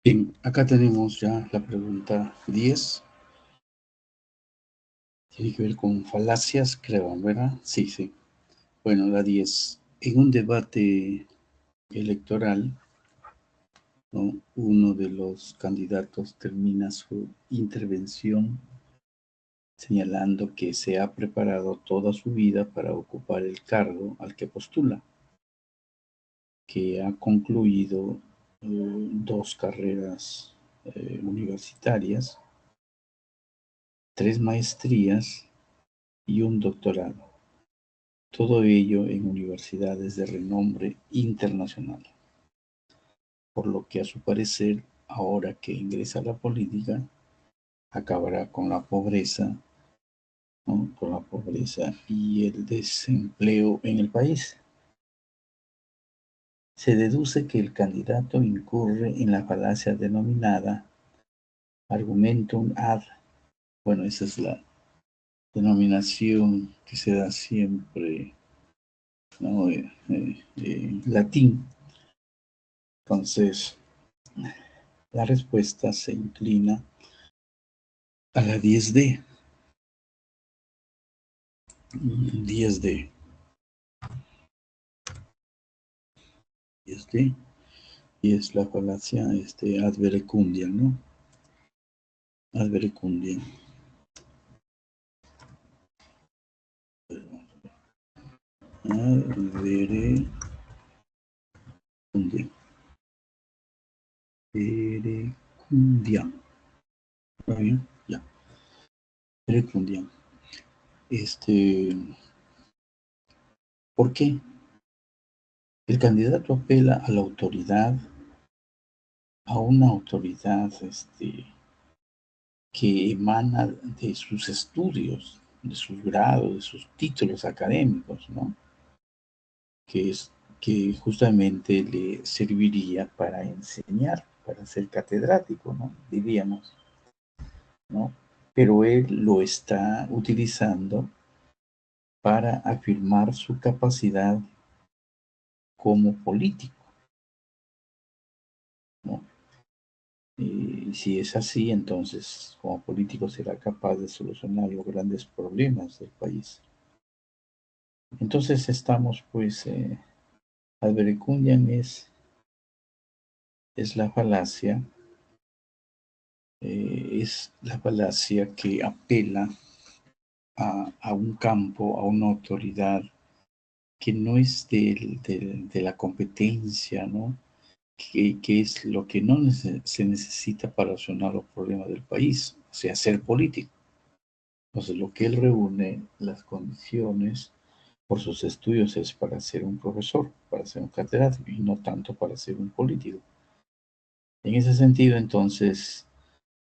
Bien, acá tenemos ya la pregunta 10. Tiene que ver con falacias, creo, ¿verdad? Sí, sí. Bueno, la 10. En un debate electoral, ¿no? Uno de los candidatos termina su intervención señalando que se ha preparado toda su vida para ocupar el cargo al que postula, que ha concluido 2 carreras universitarias, 3 maestrías y un doctorado. Todo ello en universidades de renombre internacional. Por lo que a su parecer, ahora que ingresa a la política, acabará con la pobreza, ¿no? Con la pobreza y el desempleo en el país. Se deduce que el candidato incurre en la falacia denominada argumentum ad. Bueno, esa es la denominación que se da siempre, ¿no? En latín. Entonces, la respuesta se inclina a la 10D. 10D. 10D. Y es la falacia ad verecundiam, ¿no? Ad verecundiam. Ad verecundiam. Verecundiam. ¿Está bien? Ya. Verecundiam. ¿Por qué? El candidato apela a la autoridad, a una autoridad que emana de sus estudios, de sus grados, de sus títulos académicos, ¿no? Que justamente le serviría para enseñar, para ser catedrático, ¿no? Diríamos, ¿no? Pero él lo está utilizando para afirmar su capacidad como político, ¿no? Y si es así, entonces como político será capaz de solucionar los grandes problemas del país. Entonces estamos, pues, ad verecundiam es la falacia, que apela a un campo, a una autoridad que no es de la competencia, ¿no? Que es lo que no se necesita para solucionar los problemas del país, o sea, ser político. Entonces, lo que él reúne, las condiciones por sus estudios es para ser un profesor, para ser un catedrático y no tanto para ser un político. En ese sentido, entonces,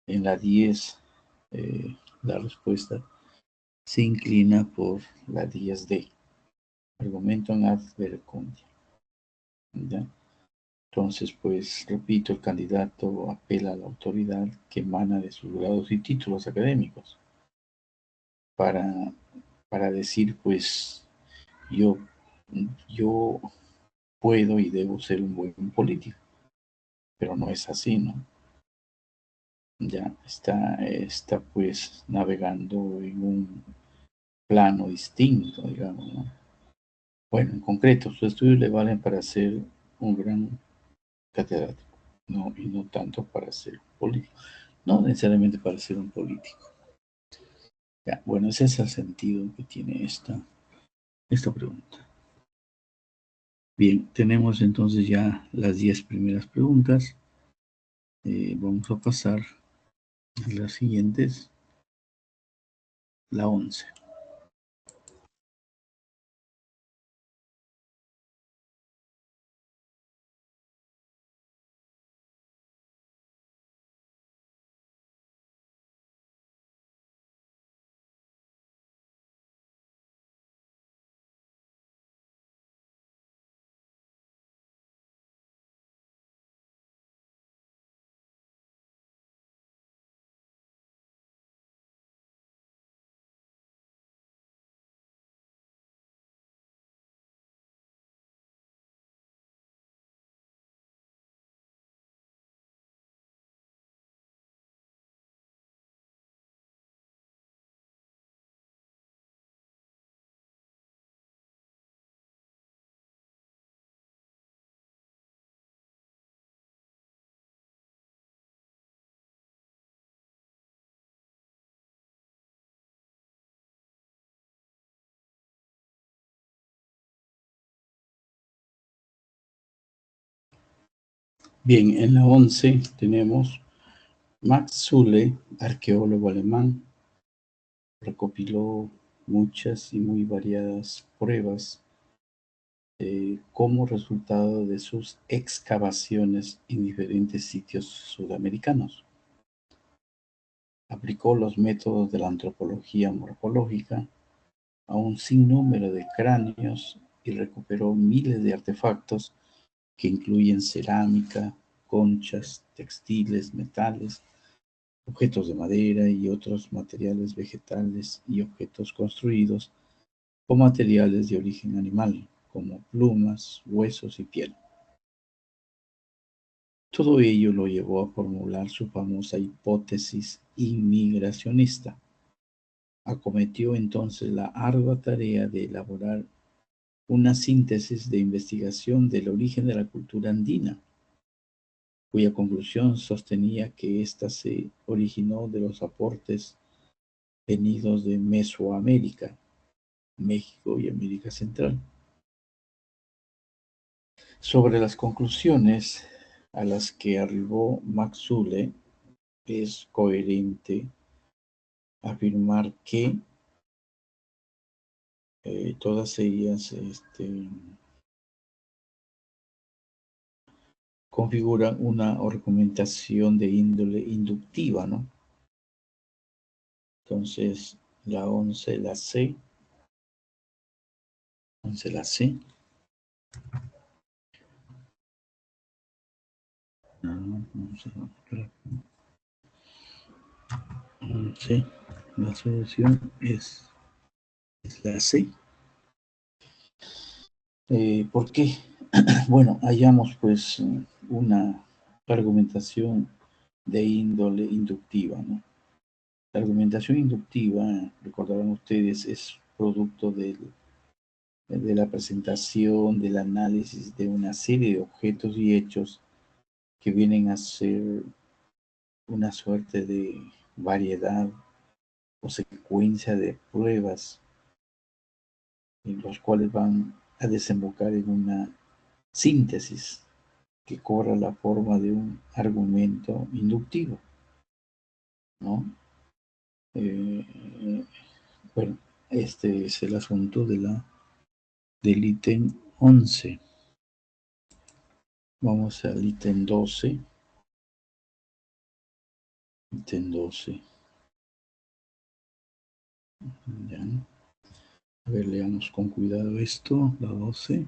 en la 10, la respuesta se inclina por la 10D, argumentum ad verecundiam. ¿Ya? Entonces, pues, repito, el candidato apela a la autoridad que emana de sus grados y títulos académicos para, para decir, pues, yo, yo puedo y debo ser un buen político, pero no es así, ¿no? Ya está pues navegando en un plano distinto, digamos, ¿no? Bueno, en concreto, sus estudios le valen para ser un gran catedrático, no, y no tanto para ser político, no necesariamente para ser un político. Ya, bueno, ese es el sentido que tiene esta pregunta. Bien, tenemos entonces ya las 10 primeras preguntas. Vamos a pasar a las siguientes, la 11. Bien, en la 11 tenemos Max Zülle, arqueólogo alemán, recopiló muchas y muy variadas pruebas como resultado de sus excavaciones en diferentes sitios sudamericanos. Aplicó los métodos de la antropología morfológica a un sinnúmero de cráneos y recuperó miles de artefactos que incluyen cerámica, conchas, textiles, metales, objetos de madera y otros materiales vegetales y objetos construidos con materiales de origen animal, como plumas, huesos y piel. Todo ello lo llevó a formular su famosa hipótesis inmigracionista. Acometió entonces la ardua tarea de elaborar una síntesis de investigación del origen de la cultura andina, cuya conclusión sostenía que ésta se originó de los aportes venidos de Mesoamérica, México y América Central. Sobre las conclusiones a las que arribó Max Zülle, es coherente afirmar que todas ellas configuran una argumentación de índole inductiva, ¿no? Entonces, la 11, la C, 11, la C. Sí, la solución es la C. ¿Por qué? Bueno, hallamos pues una argumentación de índole inductiva, ¿no? La argumentación inductiva, recordarán ustedes, es producto de la presentación, del análisis de una serie de objetos y hechos que vienen a ser una suerte de variedad o secuencia de pruebas en los cuales van a desembocar en una síntesis que cobra la forma de un argumento inductivo, ¿no? Eh, bueno, este es el asunto del ítem 11. Vamos al ítem 12. Ítem 12. Ya. A ver, leamos con cuidado esto, la 12.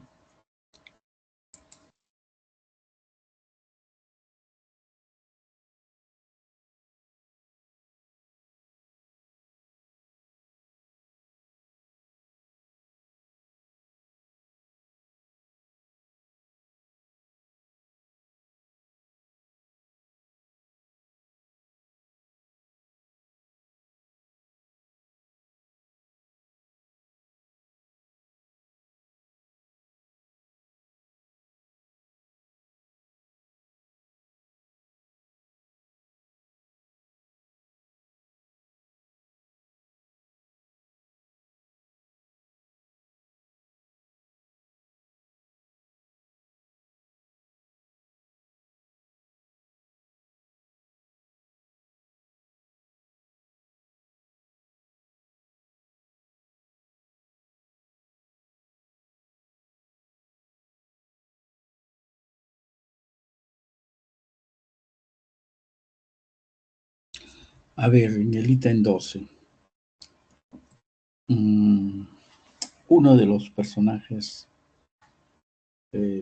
A ver, en el ítem 12. Uno de los personajes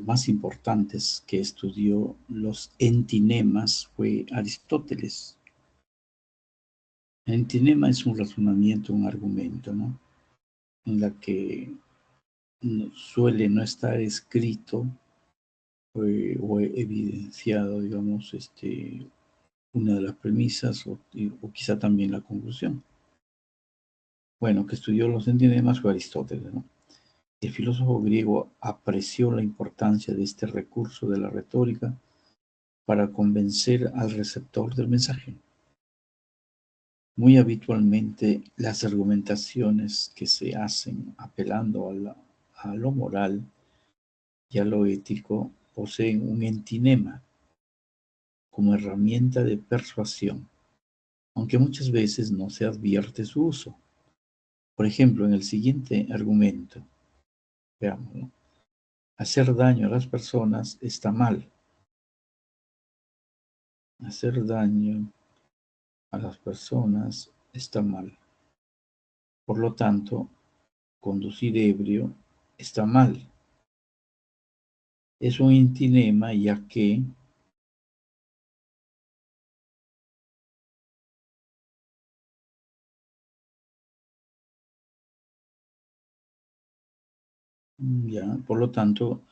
más importantes que estudió los entinemas fue Aristóteles. El entinema es un razonamiento, un argumento, ¿no? En la que suele no estar escrito o evidenciado, digamos, una de las premisas o quizá también la conclusión. Bueno, que estudió los entinemas fue Aristóteles, ¿no? El filósofo griego apreció la importancia de este recurso de la retórica para convencer al receptor del mensaje. Muy habitualmente las argumentaciones que se hacen apelando a lo moral y a lo ético poseen un entinema, como herramienta de persuasión, aunque muchas veces no se advierte su uso. Por ejemplo, en el siguiente argumento, veamos, ¿no? Hacer daño a las personas está mal. Hacer daño a las personas está mal. Por lo tanto, conducir ebrio está mal. Es un antinema ya que por lo tanto,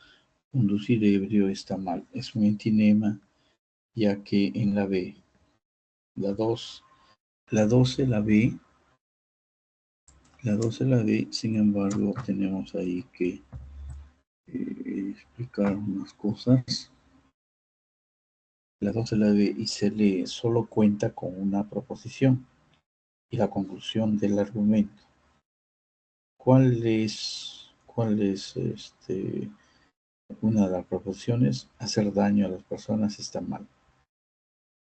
conducir ebrio está mal. Es un antinema ya que en la B, la 2, la 12, la B, la 12, la B, sin embargo, tenemos ahí que explicar unas cosas. La 12, la B y se lee solo cuenta con una proposición y la conclusión del argumento. ¿Cuál es una de las proposiciones? Hacer daño a las personas está mal.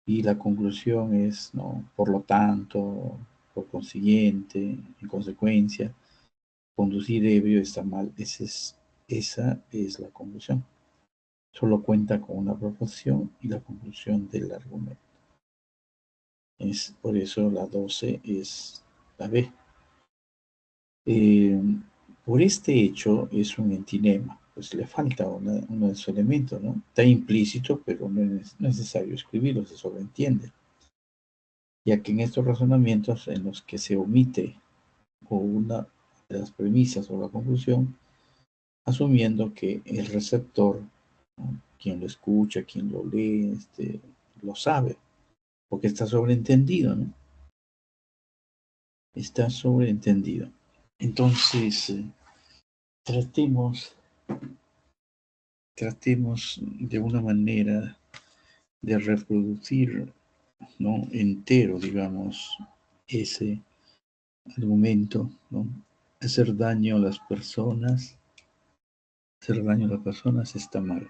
Y la conclusión es, ¿no? Por lo tanto, por consiguiente, en consecuencia, conducir ebrio está mal. Esa es la conclusión. Solo cuenta con una proposición y la conclusión del argumento. Por eso la 12 es la B. Por este hecho es un antinema, pues le falta uno de sus elementos, ¿no? Está implícito, pero no es necesario escribirlo, se sobreentiende. Ya que en estos razonamientos en los que se omite o una de las premisas o la conclusión, asumiendo que el receptor, ¿no? Quien lo escucha, quien lo lee, lo sabe, porque está sobreentendido, ¿no? Está sobreentendido. Entonces, tratemos de una manera de reproducir, ¿no? Entero, digamos, ese argumento, ¿no? Hacer daño a las personas está mal.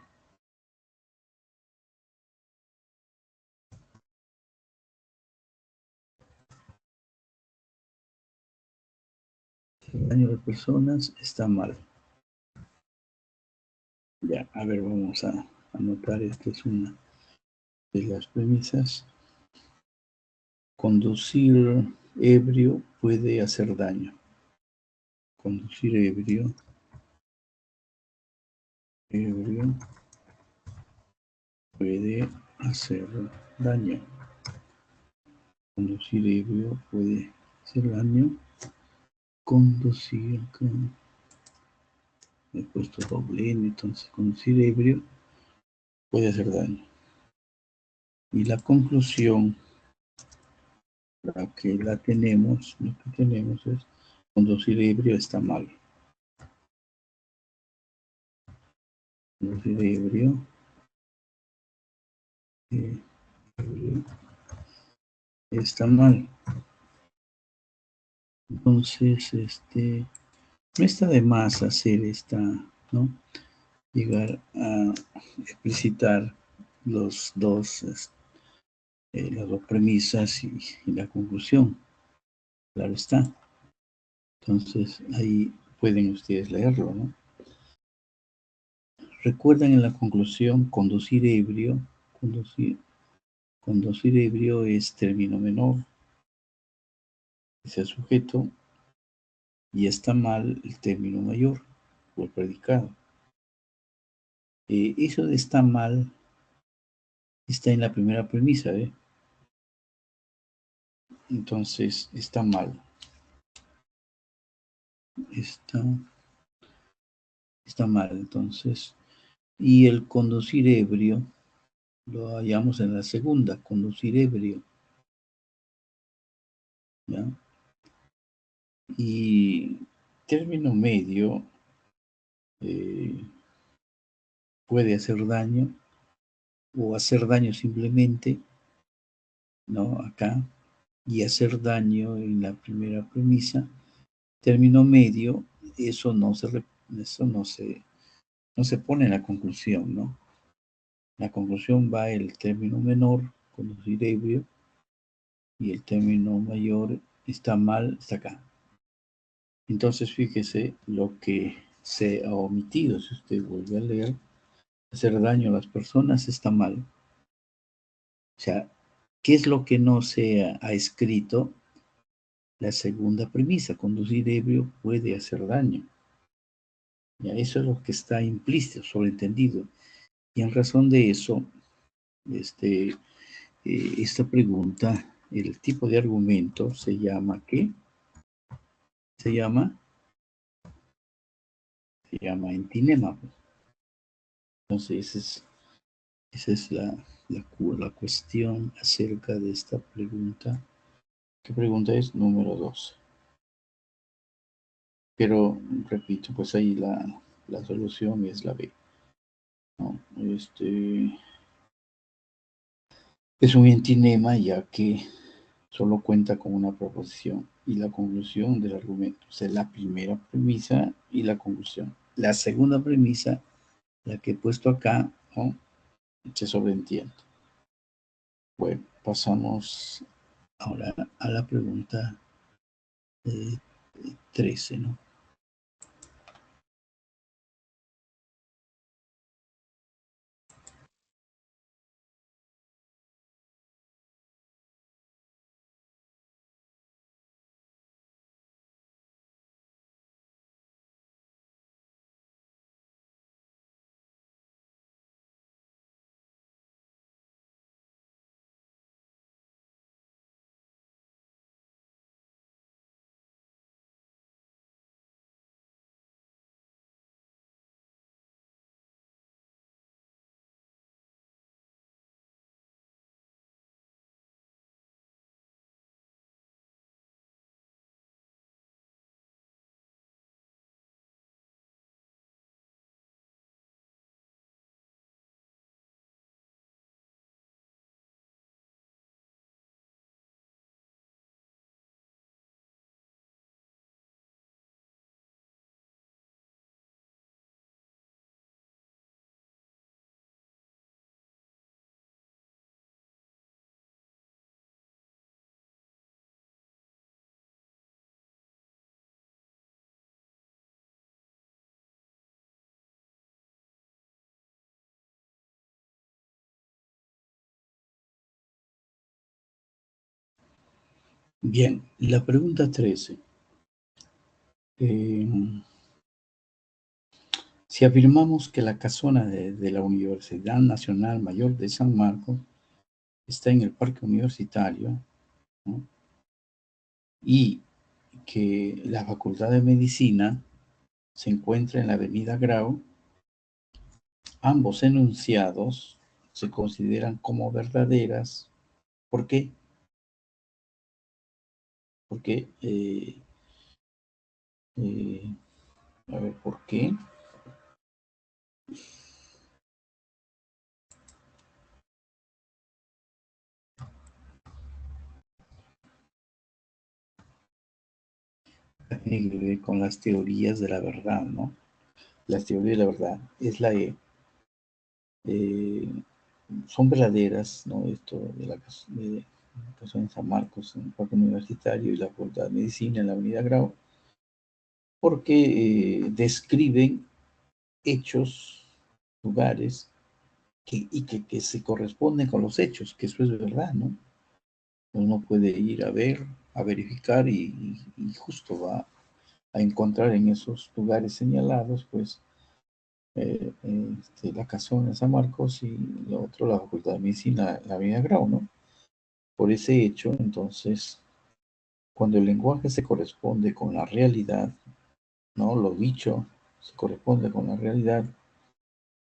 Hacer daño a las personas está mal. Ya, a ver, vamos a anotar, esta es una de las premisas. Conducir ebrio puede hacer daño. Conducir ebrio puede hacer daño. Conducir ebrio puede hacer daño. Conducir, he puesto doble N, entonces conducir ebrio puede hacer daño. Y la conclusión, lo que tenemos es conducir ebrio está mal. Conducir ebrio está mal. Entonces, no está de más hacer ¿no? Llegar a explicitar las dos premisas y la conclusión. Claro está. Entonces, ahí pueden ustedes leerlo, ¿no? Recuerdan en la conclusión, conducir ebrio es término menor, es el sujeto, y está mal el término mayor, o el predicado. Eso de está mal está en la primera premisa, ¿eh? Entonces, está mal. Está mal, entonces. Y el conducir ebrio, lo hallamos en la segunda, conducir ebrio. ¿Ya? Y término medio puede hacer daño o hacer daño simplemente, ¿no? Acá, y hacer daño en la primera premisa. Término medio, eso no se pone en la conclusión, ¿no? La conclusión va el término menor, conducir ebrio, y el término mayor está mal, está acá. Entonces, fíjese lo que se ha omitido. Si usted vuelve a leer, hacer daño a las personas está mal. O sea, ¿qué es lo que no se ha escrito? La segunda premisa, conducir ebrio puede hacer daño. Ya, eso es lo que está implícito, sobreentendido. Y en razón de eso, esta pregunta, el tipo de argumento se llama ¿qué? Se llama entinema. Entonces, esa es la cuestión acerca de esta pregunta. ¿Qué pregunta es? Número 12. Pero, repito, pues ahí la solución es la B. ¿No? Es un entinema ya que solo cuenta con una proposición y la conclusión del argumento. O sea, la primera premisa y la conclusión. La segunda premisa, la que he puesto acá, ¿no? Se sobreentiende. Bueno, pasamos ahora a la pregunta 13, ¿no? Bien, la pregunta 13. Si afirmamos que la casona de la Universidad Nacional Mayor de San Marcos está en el Parque Universitario, ¿no? Y que la Facultad de Medicina se encuentra en la Avenida Grau, ambos enunciados se consideran como verdaderas. ¿Por qué? Porque, a ver, ¿por qué? Tiene que ver con las teorías de la verdad, ¿no? Las teorías de la verdad es la E. Son verdaderas, ¿no? Esto de la casa en San Marcos, en el Parque Universitario y la Facultad de Medicina en la Avenida Grau, porque describen hechos, lugares, que se corresponden con los hechos, que eso es verdad, ¿no? Uno puede ir a ver, a verificar y justo va a encontrar en esos lugares señalados, pues, la casona de San Marcos y lo otro, la Facultad de Medicina, la Avenida Grau, ¿no? Por ese hecho, entonces, cuando el lenguaje se corresponde con la realidad, ¿no? Lo dicho se corresponde con la realidad,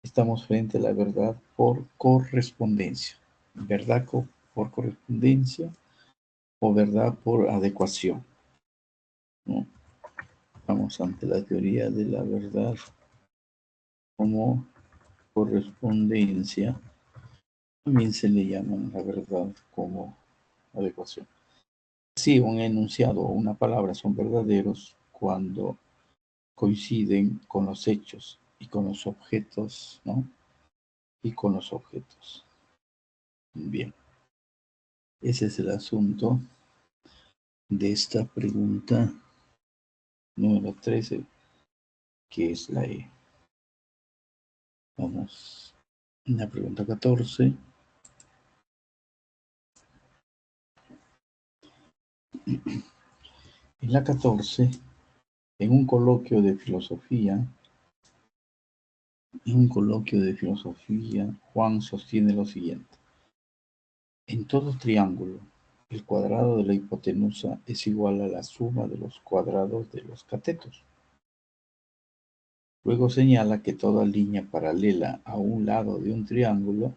estamos frente a la verdad por correspondencia. Verdad por correspondencia o verdad por adecuación, ¿no? Estamos ante la teoría de la verdad como correspondencia. También se le llama la verdad como adecuación. Si un enunciado o una palabra son verdaderos cuando coinciden con los hechos y con los objetos, ¿no? y con los objetos. Bien, ese es el asunto de esta pregunta número 13, que es la E. Vamos a la pregunta 14. En la 14, en un coloquio de filosofía, Juan sostiene lo siguiente. En todo triángulo, el cuadrado de la hipotenusa es igual a la suma de los cuadrados de los catetos. Luego señala que toda línea paralela a un lado de un triángulo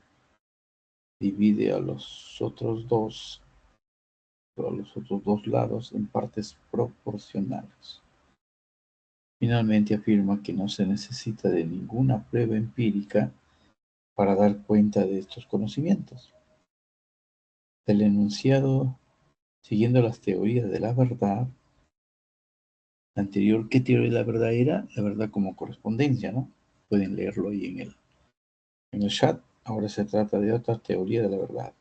divide a los otros dos lados en partes proporcionales. Finalmente afirma que no se necesita de ninguna prueba empírica para dar cuenta de estos conocimientos. El enunciado, siguiendo las teorías de la verdad, la anterior, ¿qué teoría de la verdad era? La verdad como correspondencia, ¿no? Pueden leerlo ahí en el chat. Ahora se trata de otra teoría de la verdad.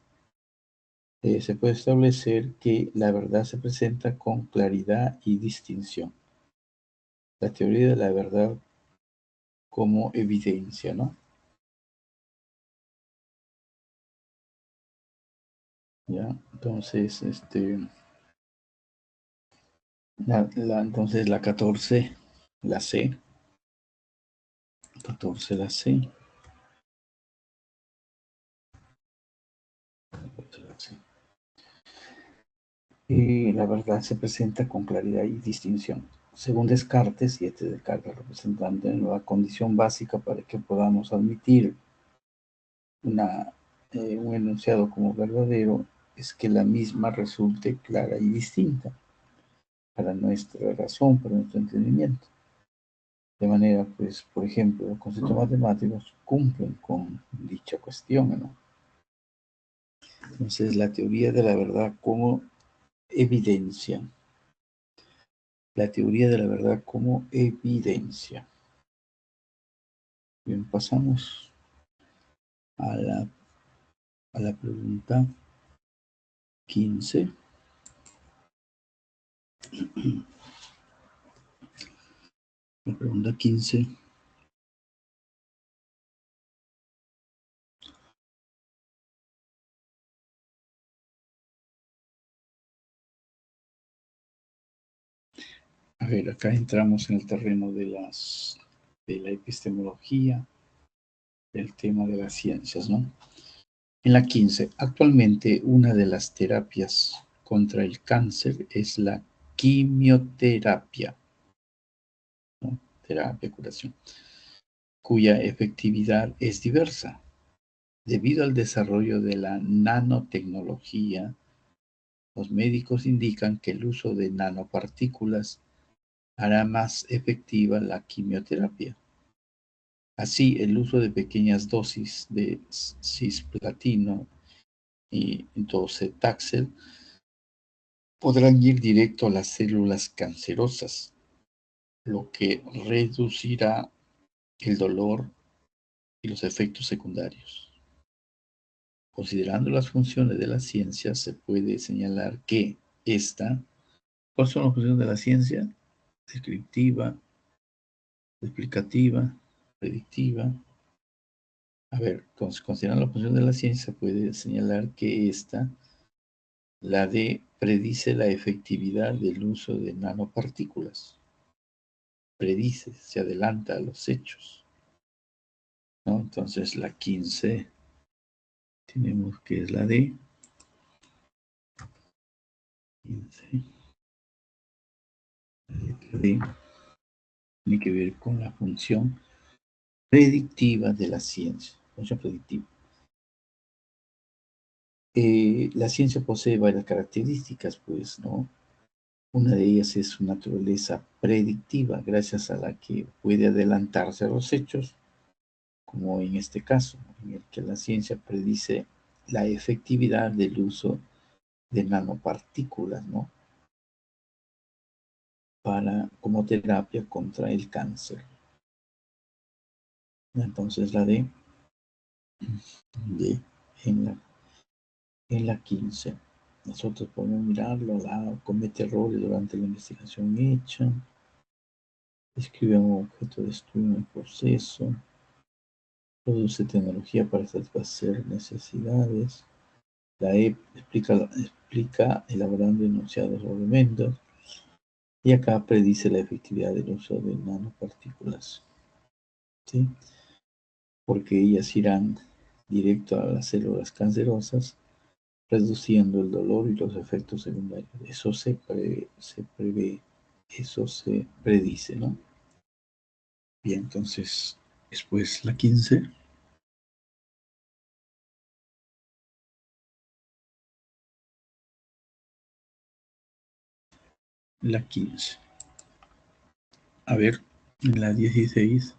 Se puede establecer que la verdad se presenta con claridad y distinción. La teoría de la verdad como evidencia, ¿no? ¿Ya? Entonces, entonces la 14, la C, 14 la C, 14 la C. Y la verdad se presenta con claridad y distinción. Según Descartes, y este Descartes representante, la condición básica para que podamos admitir un enunciado como verdadero es que la misma resulte clara y distinta para nuestra razón, para nuestro entendimiento. De manera, pues, por ejemplo, los conceptos matemáticos cumplen con dicha cuestión, ¿no? Entonces, la teoría de la verdad como evidencia. La teoría de la verdad como evidencia. Bien, pasamos a la pregunta 15. La pregunta 15. A ver, acá entramos en el terreno de la epistemología, del tema de las ciencias, ¿no? En la 15, actualmente una de las terapias contra el cáncer es la quimioterapia, ¿no? Terapia, curación, cuya efectividad es diversa. Debido al desarrollo de la nanotecnología, los médicos indican que el uso de nanopartículas hará más efectiva la quimioterapia. Así, el uso de pequeñas dosis de cisplatino y docetaxel podrán ir directo a las células cancerosas, lo que reducirá el dolor y los efectos secundarios. Considerando las funciones de la ciencia, se puede señalar que ¿cuáles son las funciones de la ciencia? Descriptiva, explicativa, predictiva. A ver, considerando la función de la ciencia, se puede señalar que la D, predice la efectividad del uso de nanopartículas. Predice, se adelanta a los hechos, ¿no? Entonces la 15 tenemos que es la D. 15. La letra D tiene que ver con la función predictiva de la ciencia. Función predictiva. La ciencia posee varias características, pues, ¿no? Una de ellas es su naturaleza predictiva, gracias a la que puede adelantarse a los hechos, como en este caso, en el que la ciencia predice la efectividad del uso de nanopartículas, ¿no? Como terapia contra el cáncer. Entonces la D. Bien, en la 15 nosotros podemos mirarlo, comete errores durante la investigación hecha, describe un objeto de estudio en el proceso, produce tecnología para satisfacer necesidades, la E explica elaborando enunciados o argumentos, y acá predice la efectividad del uso de nanopartículas, ¿sí? Porque ellas irán directo a las células cancerosas, reduciendo el dolor y los efectos secundarios. Eso se prevé, eso se predice, ¿no? Bien, entonces, después la 15. La 15. A ver, en la 16.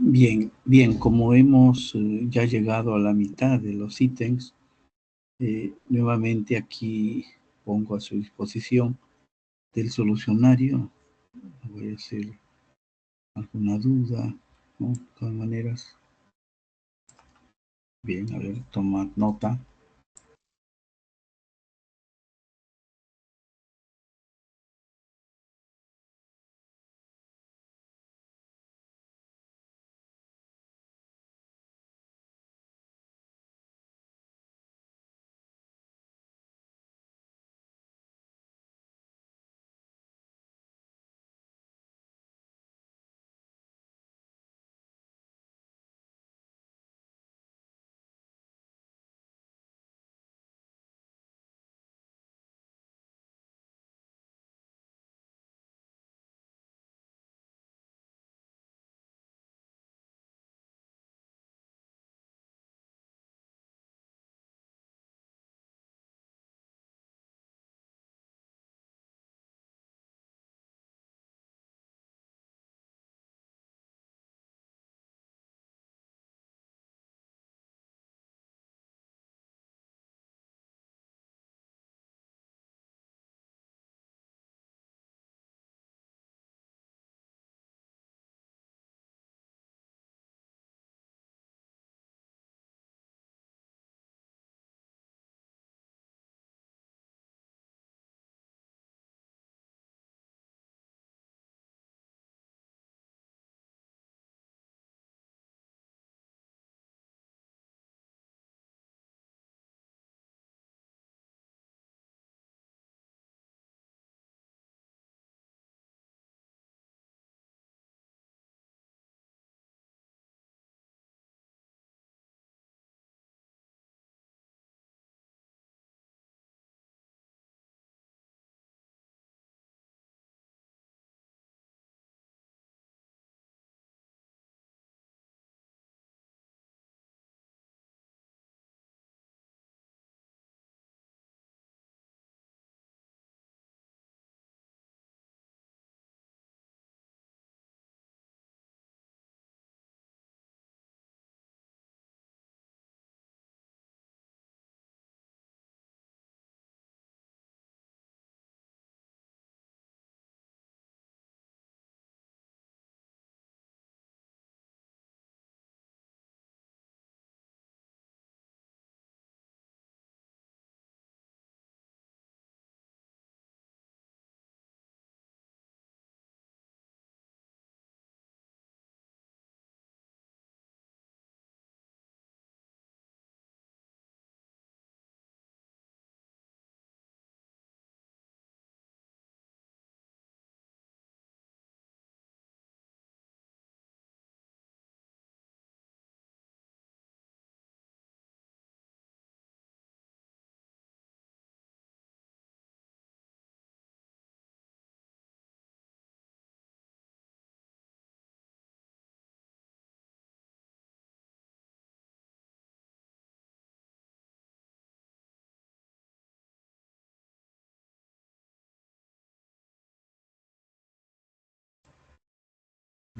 Bien, bien, como hemos ya llegado a la mitad de los ítems, nuevamente aquí pongo a su disposición del solucionario. Voy a hacer alguna duda, ¿no? De todas maneras, bien, a ver, tomad nota.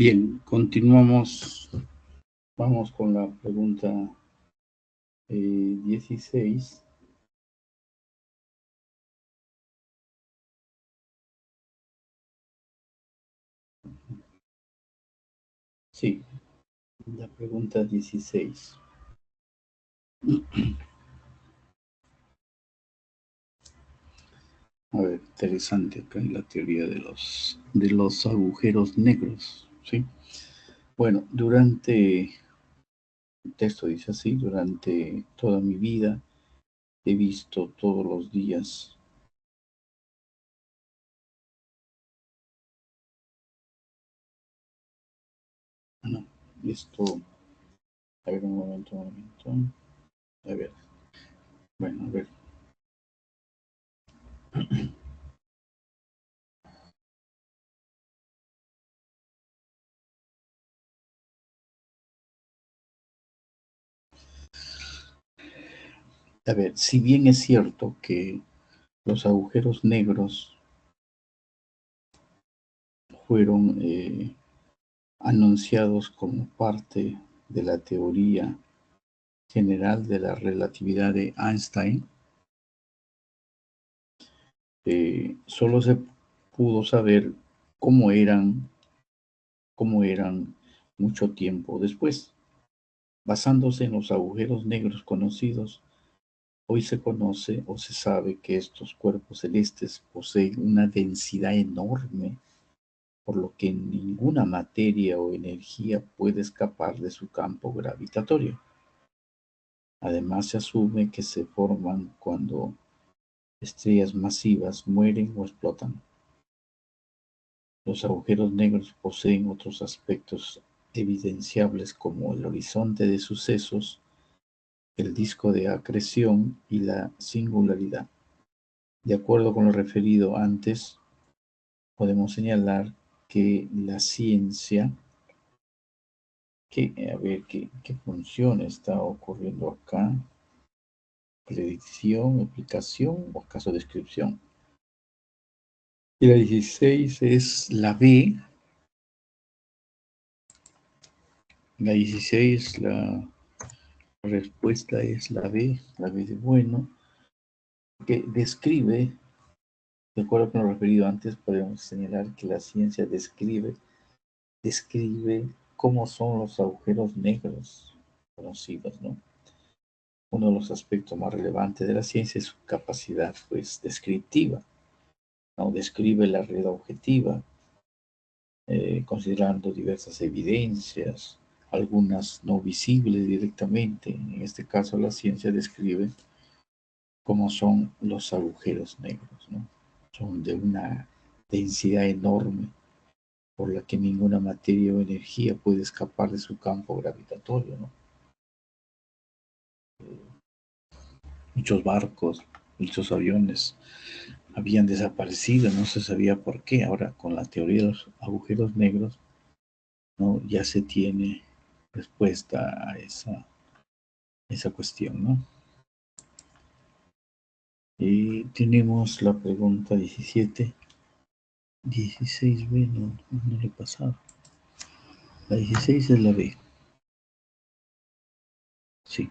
Bien, continuamos. Vamos con la pregunta 16. Sí, la pregunta 16. A ver, interesante acá en la teoría de los agujeros negros, ¿sí? Bueno, el texto dice así, durante toda mi vida he visto todos los días. No, esto, a ver, un momento, un momento. A ver, bueno, a ver. A ver, si bien es cierto que los agujeros negros fueron anunciados como parte de la teoría general de la relatividad de Einstein, solo se pudo saber cómo eran, cómo eran mucho tiempo después. Basándose en los agujeros negros conocidos, hoy se conoce o se sabe que estos cuerpos celestes poseen una densidad enorme, por lo que ninguna materia o energía puede escapar de su campo gravitatorio. Además, se asume que se forman cuando estrellas masivas mueren o explotan. Los agujeros negros poseen otros aspectos evidenciables como el horizonte de sucesos, el disco de acreción y la singularidad. De acuerdo con lo referido antes, podemos señalar que la ciencia, a ver qué función está ocurriendo acá, predicción, aplicación o acaso descripción. Y la 16 es la B. La 16, la respuesta es la B de bueno, que describe, de acuerdo con lo referido antes, podemos señalar que la ciencia describe cómo son los agujeros negros conocidos, ¿no? Uno de los aspectos más relevantes de la ciencia es su capacidad, pues, descriptiva, ¿no? Describe la realidad objetiva, considerando diversas evidencias, algunas no visibles directamente. En este caso, la ciencia describe cómo son los agujeros negros, ¿no? Son de una densidad enorme por la que ninguna materia o energía puede escapar de su campo gravitatorio, ¿no? Muchos barcos, muchos aviones habían desaparecido, no se sabía por qué. Ahora, con la teoría de los agujeros negros, ¿no? Ya se tiene respuesta a esa cuestión, ¿no? Y tenemos la pregunta 17. 16B, no le he pasado. La 16 es la B. Sí.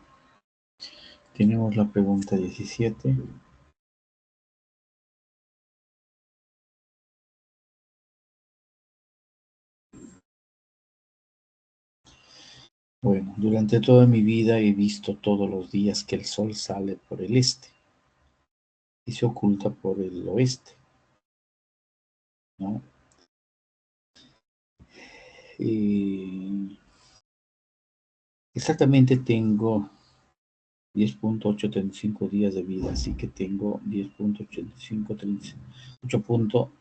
Tenemos la pregunta 17. Bueno, durante toda mi vida he visto todos los días que el sol sale por el este y se oculta por el oeste, ¿no? Y exactamente tengo 10.835 días de vida, así que tengo 10.85, 8.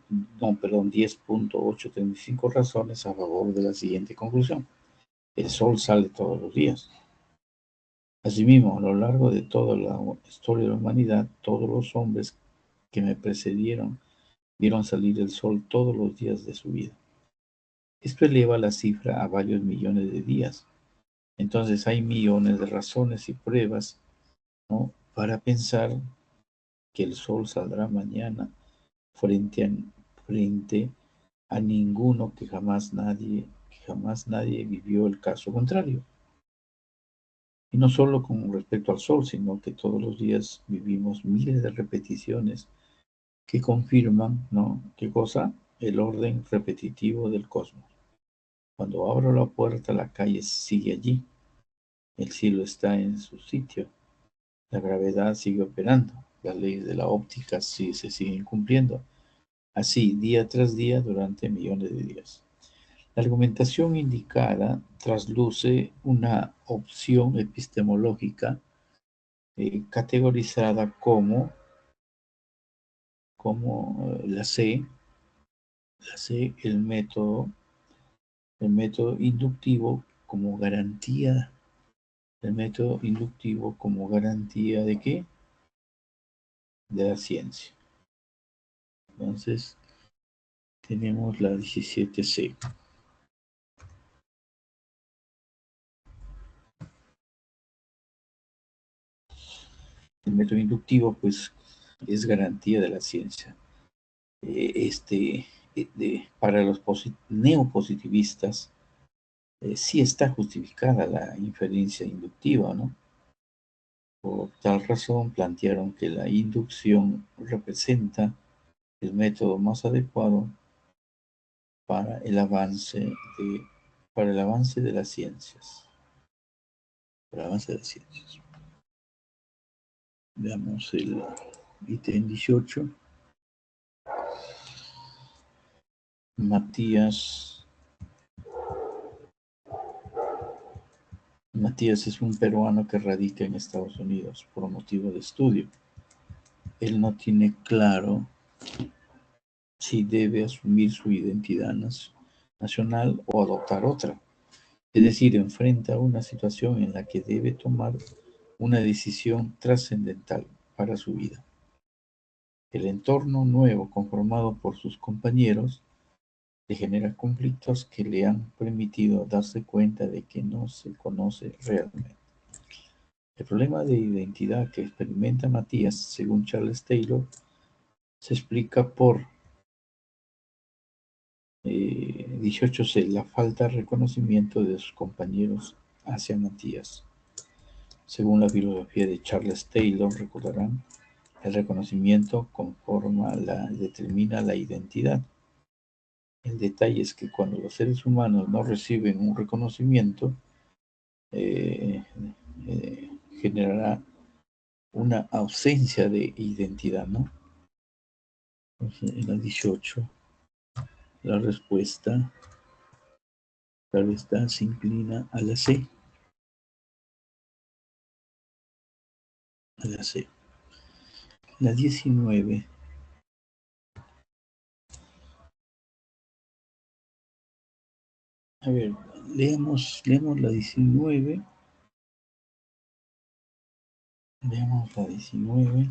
No, perdón, 10.835 razones a favor de la siguiente conclusión. El sol sale todos los días. Asimismo, a lo largo de toda la historia de la humanidad, todos los hombres que me precedieron vieron salir el sol todos los días de su vida. Esto eleva la cifra a varios millones de días. Entonces hay millones de razones y pruebas, ¿no?, para pensar que el sol saldrá mañana frente a, frente a ninguno que jamás jamás nadie vivió el caso contrario. Y no solo con respecto al Sol, sino que todos los días vivimos miles de repeticiones que confirman, ¿no? ¿Qué cosa? El orden repetitivo del cosmos. Cuando abro la puerta, la calle sigue allí. El cielo está en su sitio. La gravedad sigue operando. Las leyes de la óptica sí se siguen cumpliendo. Así, día tras día, durante millones de días. La argumentación indicada trasluce una opción epistemológica categorizada como el método inductivo como garantía, el método inductivo como garantía ¿de qué? De la ciencia. Entonces, tenemos la 17C. El método inductivo, pues, es garantía de la ciencia. Para los neopositivistas, sí está justificada la inferencia inductiva, ¿no? Por tal razón plantearon que la inducción representa el método más adecuado para el avance de las ciencias. Para el avance de las ciencias. Veamos el ítem 18. Matías es un peruano que radica en Estados Unidos por motivo de estudio. Él no tiene claro si debe asumir su identidad nacional o adoptar otra. Es decir, enfrenta una situación en la que debe tomar una decisión trascendental para su vida. El entorno nuevo conformado por sus compañeros le genera conflictos que le han permitido darse cuenta de que no se conoce realmente. El problema de identidad que experimenta Matías, según Charles Taylor, se explica por 18C, la falta de reconocimiento de sus compañeros hacia Matías. Según la filosofía de Charles Taylor, recordarán, el reconocimiento determina la identidad. El detalle es que cuando los seres humanos no reciben un reconocimiento, generará una ausencia de identidad, ¿no? Entonces, en la 18, la respuesta se inclina a la C. A la C. La 19. A ver, leemos la 19. Leemos la 19.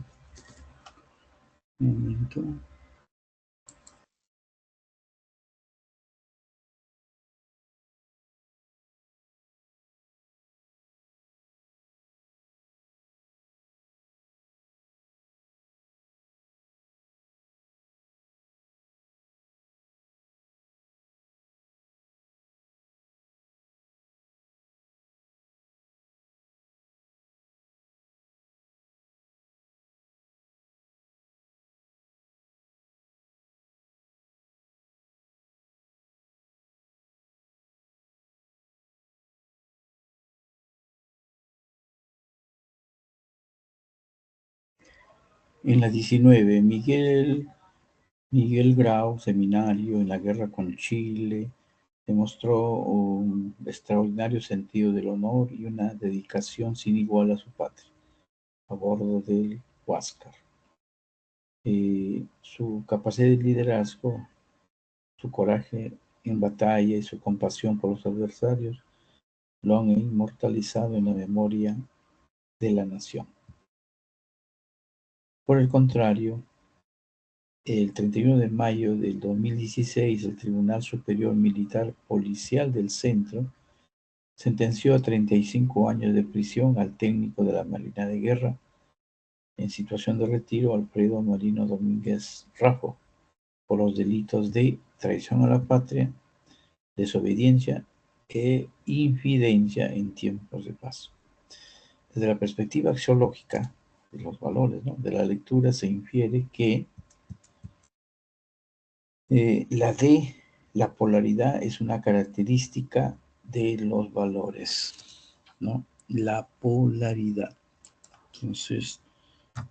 Un momento. En la 19, Miguel Grau, seminario en la guerra con Chile, demostró un extraordinario sentido del honor y una dedicación sin igual a su patria, a bordo del Huáscar. Su capacidad de liderazgo, su coraje en batalla y su compasión por los adversarios lo han inmortalizado en la memoria de la nación. Por el contrario, el 31 de mayo del 2016, el Tribunal Superior Militar Policial del Centro sentenció a 35 años de prisión al técnico de la Marina de Guerra en situación de retiro, Alfredo Marino Domínguez Raffo, por los delitos de traición a la patria desobediencia e infidencia en tiempos de paz. Desde la perspectiva axiológica de los valores, ¿no?, de la lectura se infiere que la polaridad es una característica de los valores, ¿no? La polaridad. Entonces,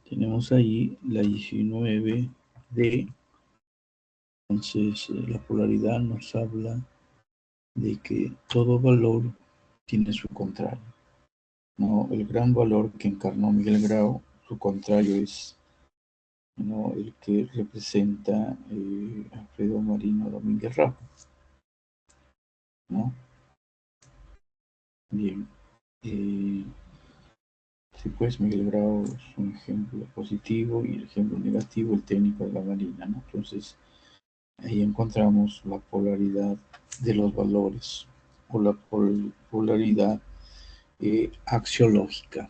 tenemos ahí la 19D. Entonces, la polaridad nos habla de que todo valor tiene su contrario, ¿no? El gran valor que encarnó Miguel Grau, su contrario es, ¿no?, el que representa Alfredo Marino Domínguez Rajo, ¿no? Bien. Sí, pues Miguel Grau es un ejemplo positivo y el ejemplo negativo, el técnico de la Marina, ¿no? Entonces, ahí encontramos la polaridad de los valores o la polaridad axiológica.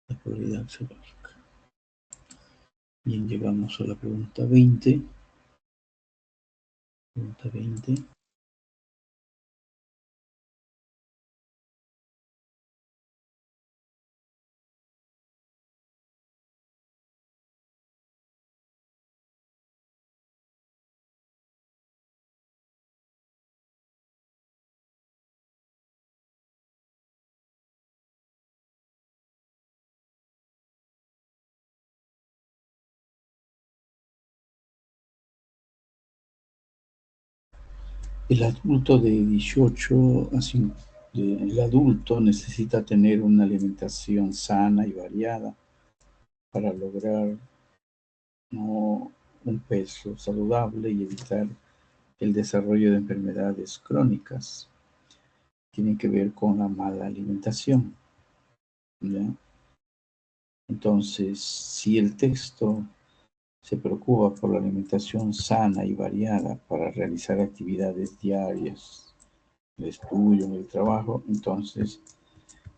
La polaridad axiológica. Bien, llegamos a la pregunta 20. Pregunta 20. El adulto de 18 a 5, el adulto necesita tener una alimentación sana y variada para lograr, ¿no?, un peso saludable y evitar el desarrollo de enfermedades crónicas. Tiene que ver con la mala alimentación, ¿ya? Entonces, si el texto se preocupa por la alimentación sana y variada para realizar actividades diarias, el estudio, el trabajo, entonces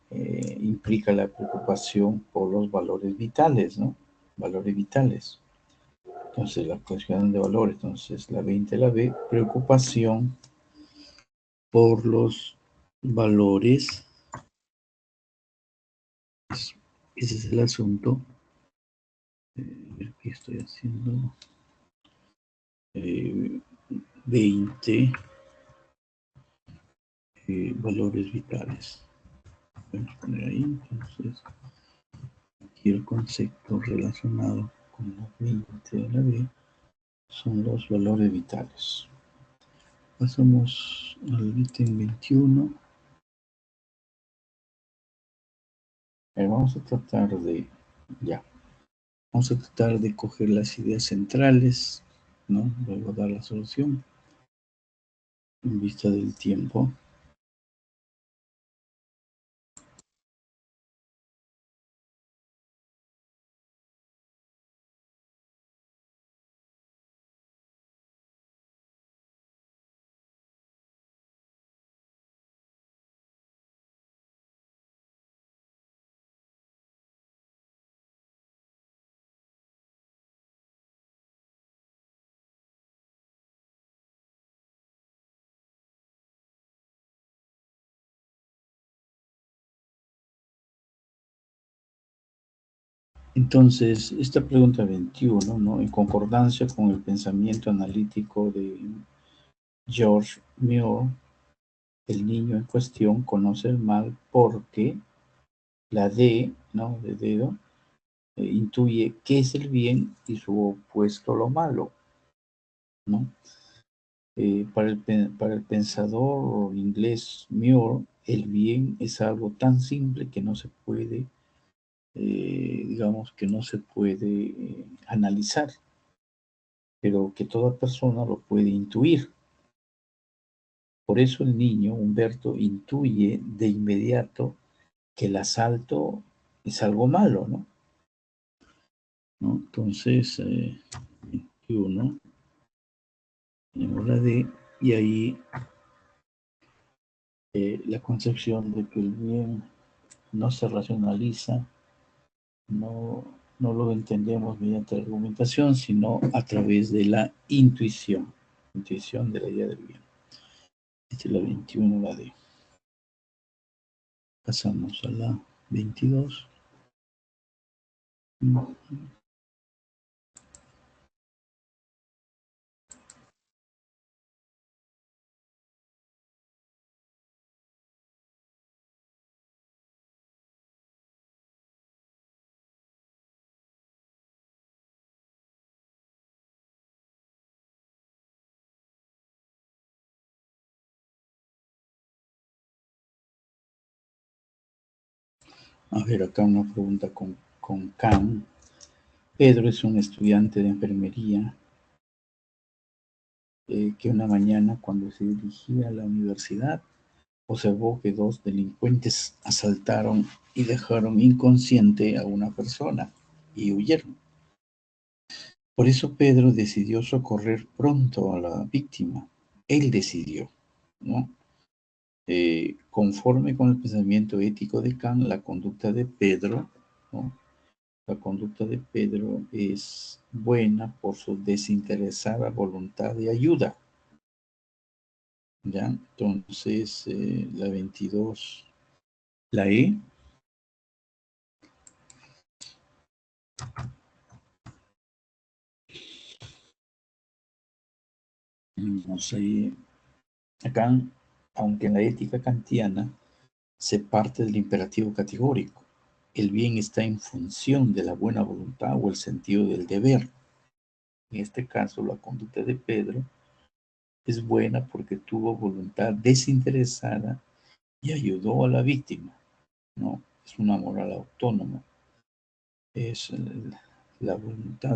implica la preocupación por los valores vitales, ¿no? Valores vitales. Entonces, la cuestión de valores, entonces la 20 la B, preocupación por los valores. Ese es el asunto. ¿Qué estoy haciendo? 20 valores vitales. Vamos a poner ahí, entonces, aquí el concepto relacionado con la 20 de la B son los valores vitales. Pasamos al ítem 21. Vamos a tratar de, vamos a tratar de coger las ideas centrales, ¿no? Luego dar la solución en vista del tiempo. Entonces, esta pregunta 21, ¿no?, en concordancia con el pensamiento analítico de George Muir, el niño en cuestión conoce el mal porque la D, ¿no?, de dedo, intuye qué es el bien y su opuesto lo malo, ¿no? Para el pensador inglés Muir, el bien es algo tan simple que no se puede, digamos, que no se puede analizar, pero que toda persona lo puede intuir. Por eso el niño, Humberto, intuye de inmediato que el asalto es algo malo, ¿no? Entonces, 21, tenemos la D, y ahí la concepción de que el bien no se racionaliza, no lo entendemos mediante la argumentación, sino a través de la intuición. intuición de la idea del bien. Esta es la 21, la D. Pasamos a la 22. A ver, acá una pregunta con Cam. Pedro es un estudiante de enfermería que una mañana, cuando se dirigía a la universidad, observó que dos delincuentes asaltaron y dejaron inconsciente a una persona y huyeron. Por eso Pedro decidió socorrer pronto a la víctima. Él decidió, ¿no? Conforme con el pensamiento ético de Kant, la conducta de Pedro, ¿no? La conducta de Pedro es buena por su desinteresada voluntad de ayuda. ¿Ya? Entonces, la 22, la E. Vamos ahí. Acá, aunque en la ética kantiana se parte del imperativo categórico, el bien está en función de la buena voluntad o el sentido del deber. En este caso, la conducta de Pedro es buena porque tuvo voluntad desinteresada y ayudó a la víctima, ¿no? Es una moral autónoma, es la voluntad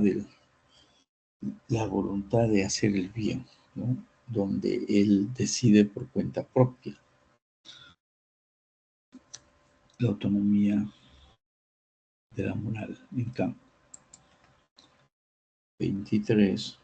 de hacer el bien, ¿no? Donde él decide por cuenta propia, la autonomía de la moral. En cambio, 23.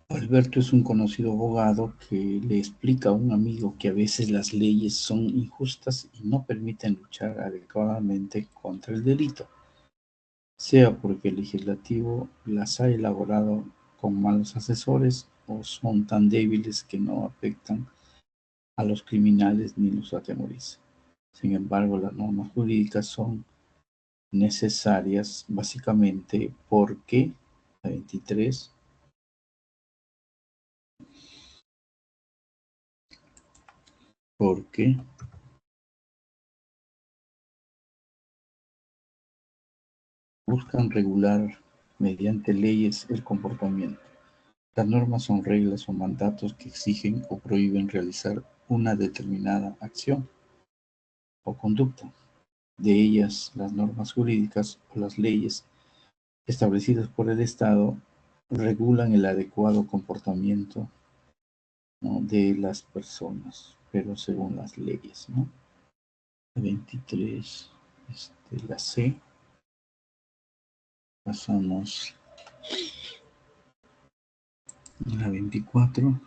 Alberto es un conocido abogado que le explica a un amigo que a veces las leyes son injustas y no permiten luchar adecuadamente contra el delito, sea porque el legislativo las ha elaborado con malos asesores o son tan débiles que no afectan a los criminales ni los atemorizan. Sin embargo, las normas jurídicas son necesarias básicamente porque la 23 porque buscan regular mediante leyes el comportamiento. Las normas son reglas o mandatos que exigen o prohíben realizar una determinada acción o conducta. De ellas, las normas jurídicas o las leyes establecidas por el Estado regulan el adecuado comportamiento, ¿no?, de las personas, pero según las leyes, ¿no? 23, la C. Pasamos a la 24.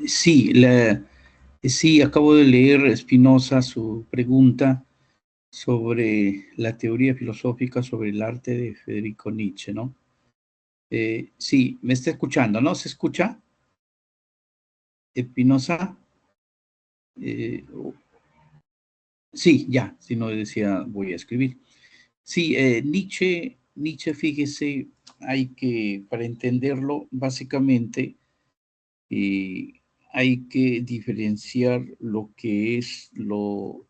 Sí, sí, acabo de leer Spinoza su pregunta sobre la teoría filosófica sobre el arte de Federico Nietzsche, ¿no? Sí, me está escuchando, ¿no? ¿Se escucha? Spinoza. Eh, Sí, ya, si no decía, voy a escribir. Sí, Nietzsche, fíjese, para entenderlo, básicamente, eh, hay que diferenciar lo que es lo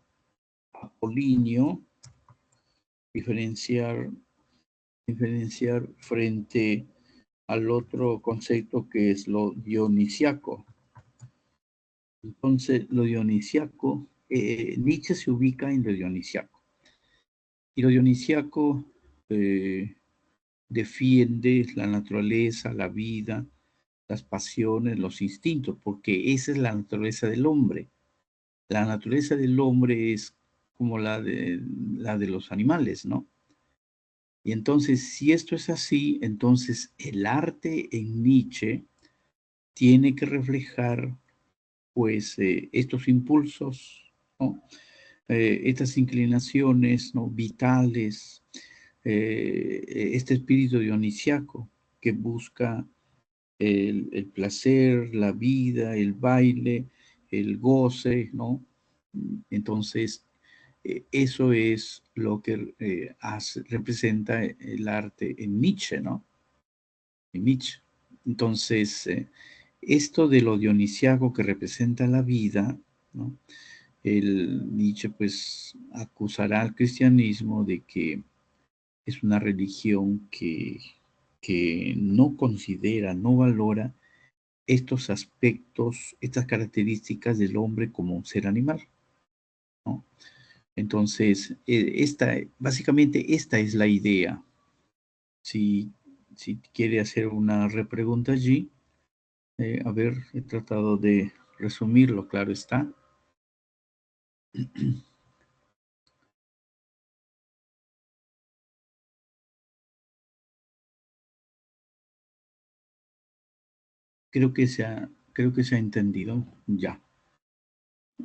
apolíneo, diferenciar, diferenciar frente al otro concepto que es lo dionisiaco. Entonces, lo dionisiaco, Nietzsche se ubica en lo dionisiaco. Y lo dionisiaco defiende la naturaleza, la vida, las pasiones, los instintos, porque esa es la naturaleza del hombre. La naturaleza del hombre es como la de los animales, ¿no? Y entonces, si esto es así, entonces el arte en Nietzsche tiene que reflejar, pues, estos impulsos, ¿no? Estas inclinaciones, ¿no? Vitales, este espíritu dionisiaco que busca el placer, la vida, el baile, el goce, ¿no? Entonces, eso es lo que representa el arte en Nietzsche, ¿no? En Nietzsche. Entonces, esto de lo dionisiaco que representa la vida, ¿no? El Nietzsche pues acusará al cristianismo de que es una religión que no considera, no valora estos aspectos, estas características del hombre como un ser animal, ¿no? Entonces, básicamente esta es la idea. Si, si quiere hacer una repregunta allí, a ver, he tratado de resumirlo, claro está. Creo que se ha entendido ya.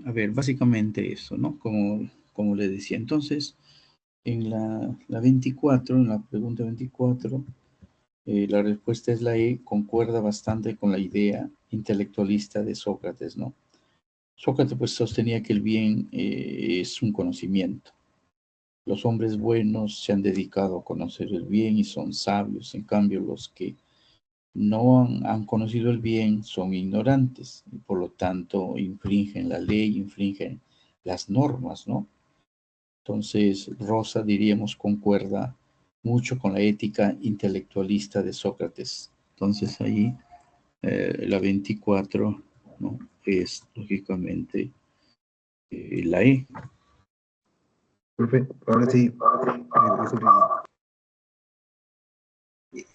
A ver, básicamente eso, ¿no? Como le decía. Entonces, en la 24, en la pregunta 24, la respuesta es la E, concuerda bastante con la idea intelectualista de Sócrates, ¿no? Sócrates pues sostenía que el bien es un conocimiento. Los hombres buenos se han dedicado a conocer el bien y son sabios, en cambio los que no han conocido el bien son ignorantes y por lo tanto infringen la ley, infringen las normas, ¿no? Entonces, Rosa, diríamos, concuerda mucho con la ética intelectualista de Sócrates. Entonces, ahí la 24, ¿no? Es lógicamente la E. Profe, ahora sí,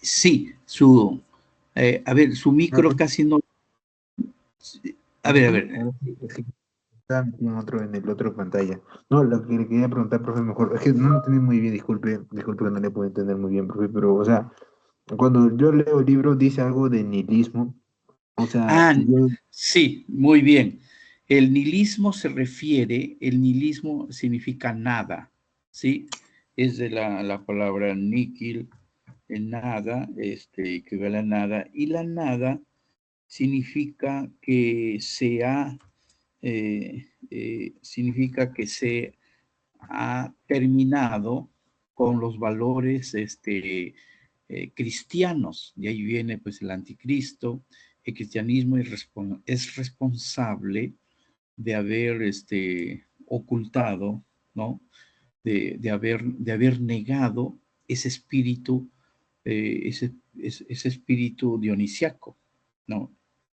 Sí, a ver, su micro casi no. A ver, a ver. ahora sí, estaba metido en el otro pantalla. No, lo que le quería preguntar, profe, mejor, es que no lo entendí muy bien, disculpe que no le puedo entender muy bien, profe, pero, o sea, cuando yo leo el libro dice algo de nihilismo, o sea, Ah, yo... sí, muy bien. El nihilismo significa nada, ¿sí? Es de la palabra níquil, nada, equivale a nada, y la nada significa que significa que se ha terminado con los valores cristianos. De ahí viene pues el anticristo. El cristianismo es responsable de haber ocultado, ¿no? De haber negado ese espíritu, ese espíritu dionisiaco, ¿no?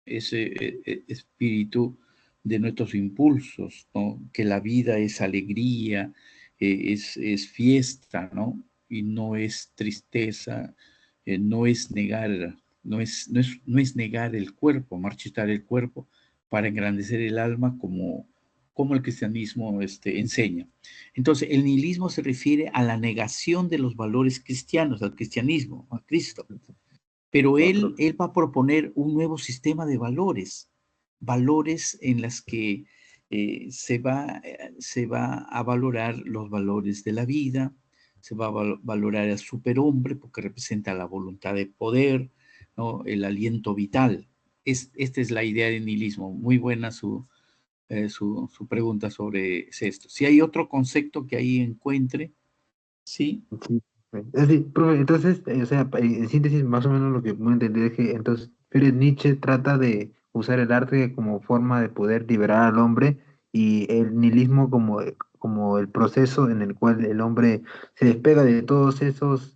Ese espíritu de nuestros impulsos, ¿no? Que la vida es alegría, es fiesta, ¿no? Y no es tristeza, no es negar, no es negar el cuerpo, marchitar el cuerpo para engrandecer el alma como el cristianismo enseña. Entonces, el nihilismo se refiere a la negación de los valores cristianos, al cristianismo, a Cristo. Pero Ah, él va a proponer un nuevo sistema de valores, valores en las que se va a valorar los valores de la vida, se va a valorar al superhombre porque representa la voluntad de poder, ¿no? El aliento vital. Esta es la idea del nihilismo. Muy buena su pregunta sobre esto. Si hay otro concepto que ahí encuentre, sí. Sí, sí, profe, entonces, o sea, en síntesis, más o menos lo que puedo entender es que entonces Friedrich Nietzsche trata de usar el arte como forma de poder liberar al hombre y el nihilismo como el proceso en el cual el hombre se despega de todos esos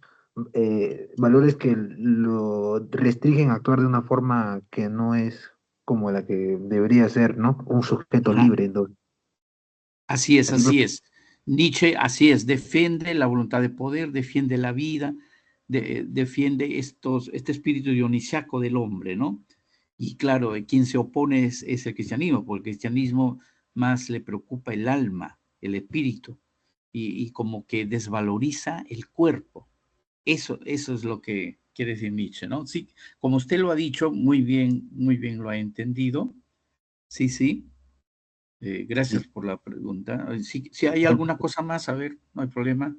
valores que lo restringen a actuar de una forma que no es como la que debería ser, ¿no? Un sujeto Ajá. libre, entonces. Así es, Así, así es. Nietzsche, así es, defiende la voluntad de poder, defiende la vida, defiende este espíritu dionisiaco del hombre, ¿no? Y claro, quien se opone es el cristianismo, porque el cristianismo más le preocupa el alma, el espíritu, y como que desvaloriza el cuerpo. Eso es lo que quiere decir Nietzsche, ¿no? Sí, como usted lo ha dicho, muy bien lo ha entendido. Sí, sí. Gracias por la pregunta. Si hay alguna cosa más, a ver, no hay problema.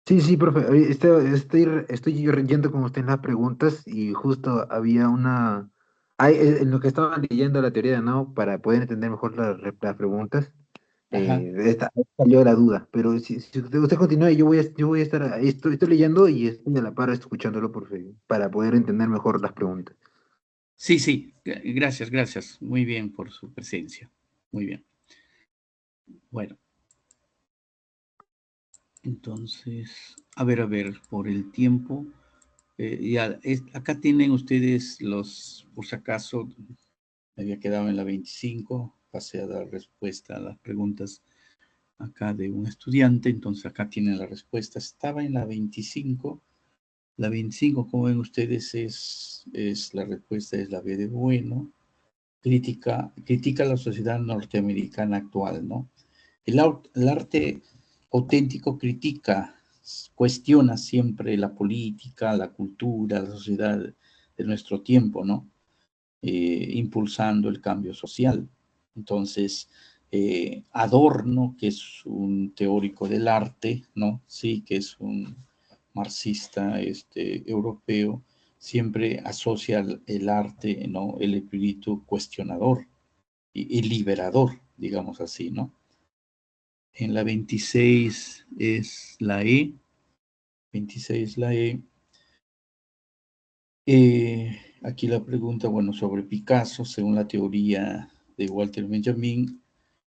sí, sí, profe. Oye, estoy yo yendo con usted en las preguntas y justo había una... en lo que estaba leyendo la teoría de no para poder entender mejor las preguntas, Ajá. salió la duda. Pero si usted continúa, yo voy a estar ahí, estoy leyendo y estoy a la par escuchándolo, profe, para poder entender mejor las preguntas. Sí, sí, gracias, gracias. Muy bien por su presencia. Muy bien. Bueno, entonces, a ver, por el tiempo. Acá tienen ustedes por si acaso, me había quedado en la 25, pasé a dar respuesta a las preguntas acá de un estudiante, entonces acá tienen la respuesta. Estaba en la 25. La 25, como ven ustedes, la respuesta es la B de bueno. Critica la sociedad norteamericana actual, ¿no? El arte auténtico critica, cuestiona siempre la política, la cultura, la sociedad de nuestro tiempo, ¿no? Impulsando el cambio social. Entonces, Adorno, que es un teórico del arte, ¿no? Sí, que es un marxista europeo, siempre asocia el arte, ¿no? El espíritu cuestionador y liberador, digamos así, ¿no? En la 26 es la E, 26 la E. Aquí la pregunta, bueno, sobre Picasso, según la teoría de Walter Benjamin,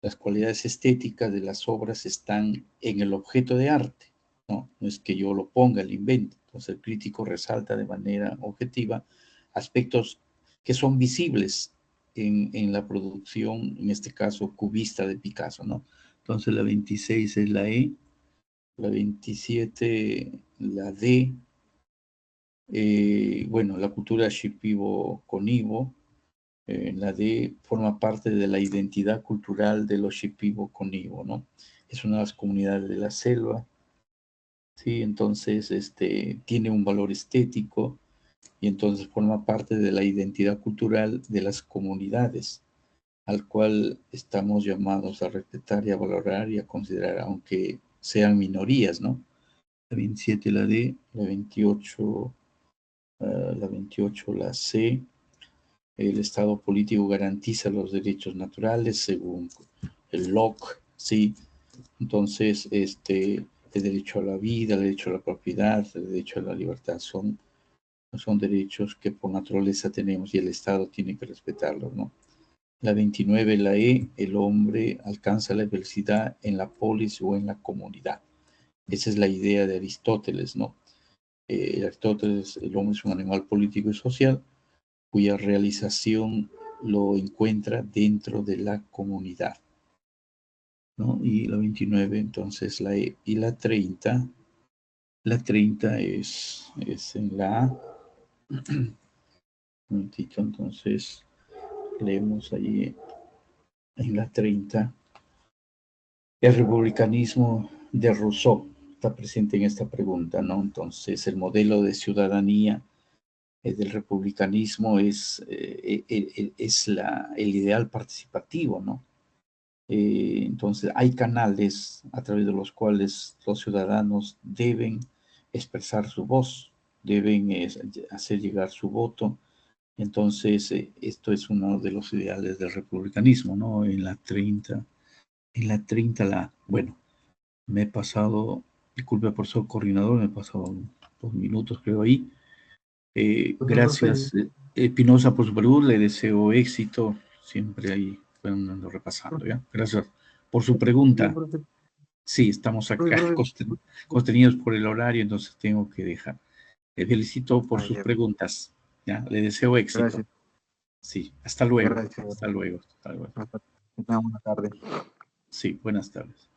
las cualidades estéticas de las obras están en el objeto de arte, ¿no? No es que yo lo ponga, el invento. Entonces el crítico resalta de manera objetiva aspectos que son visibles en la producción, en este caso cubista de Picasso, ¿no? Entonces la 26 es la E, la 27 la D, bueno, la cultura shipibo-conibo, la D forma parte de la identidad cultural de los shipibo-conibo, ¿no? Es una de las comunidades de la selva, ¿sí? Entonces, tiene un valor estético y entonces forma parte de la identidad cultural de las comunidades, al cual estamos llamados a respetar y a valorar y a considerar, aunque sean minorías, ¿no? La 27 la D, la 28 la C. El Estado político garantiza los derechos naturales según el Locke, ¿sí? Entonces, el derecho a la vida, el derecho a la propiedad, el derecho a la libertad son derechos que por naturaleza tenemos y el Estado tiene que respetarlos, ¿no? La 29, la E, el hombre alcanza la felicidad en la polis o en la comunidad. Esa es la idea de Aristóteles, ¿no? Aristóteles, el hombre es un animal político y social cuya realización lo encuentra dentro de la comunidad, ¿no? Y la 29, entonces la E. Y la 30 es en la A. Un momentito, entonces leemos allí en la 30. El republicanismo de Rousseau está presente en esta pregunta, ¿no? Entonces, el modelo de ciudadanía del republicanismo es el ideal participativo, ¿no? Entonces, hay canales a través de los cuales los ciudadanos deben expresar su voz, deben hacer llegar su voto Entonces, esto es uno de los ideales del republicanismo, ¿no? Bueno, me he pasado, disculpe por ser coordinador, me he pasado 2 minutos, creo, ahí. Bueno, profe, Gracias, Espinosa, por su pregunta, le deseo éxito, siempre ahí, bueno, repasando, ¿ya? Gracias por su pregunta. profe, Sí, estamos acá profe. constreñidos por el horario, entonces tengo que dejar. Le felicito por Ah, sus ya, preguntas, ¿ya? Le deseo éxito. gracias, Sí, hasta luego, gracias. hasta luego, hasta luego. Hasta que tengan buena tarde. Sí, buenas tardes.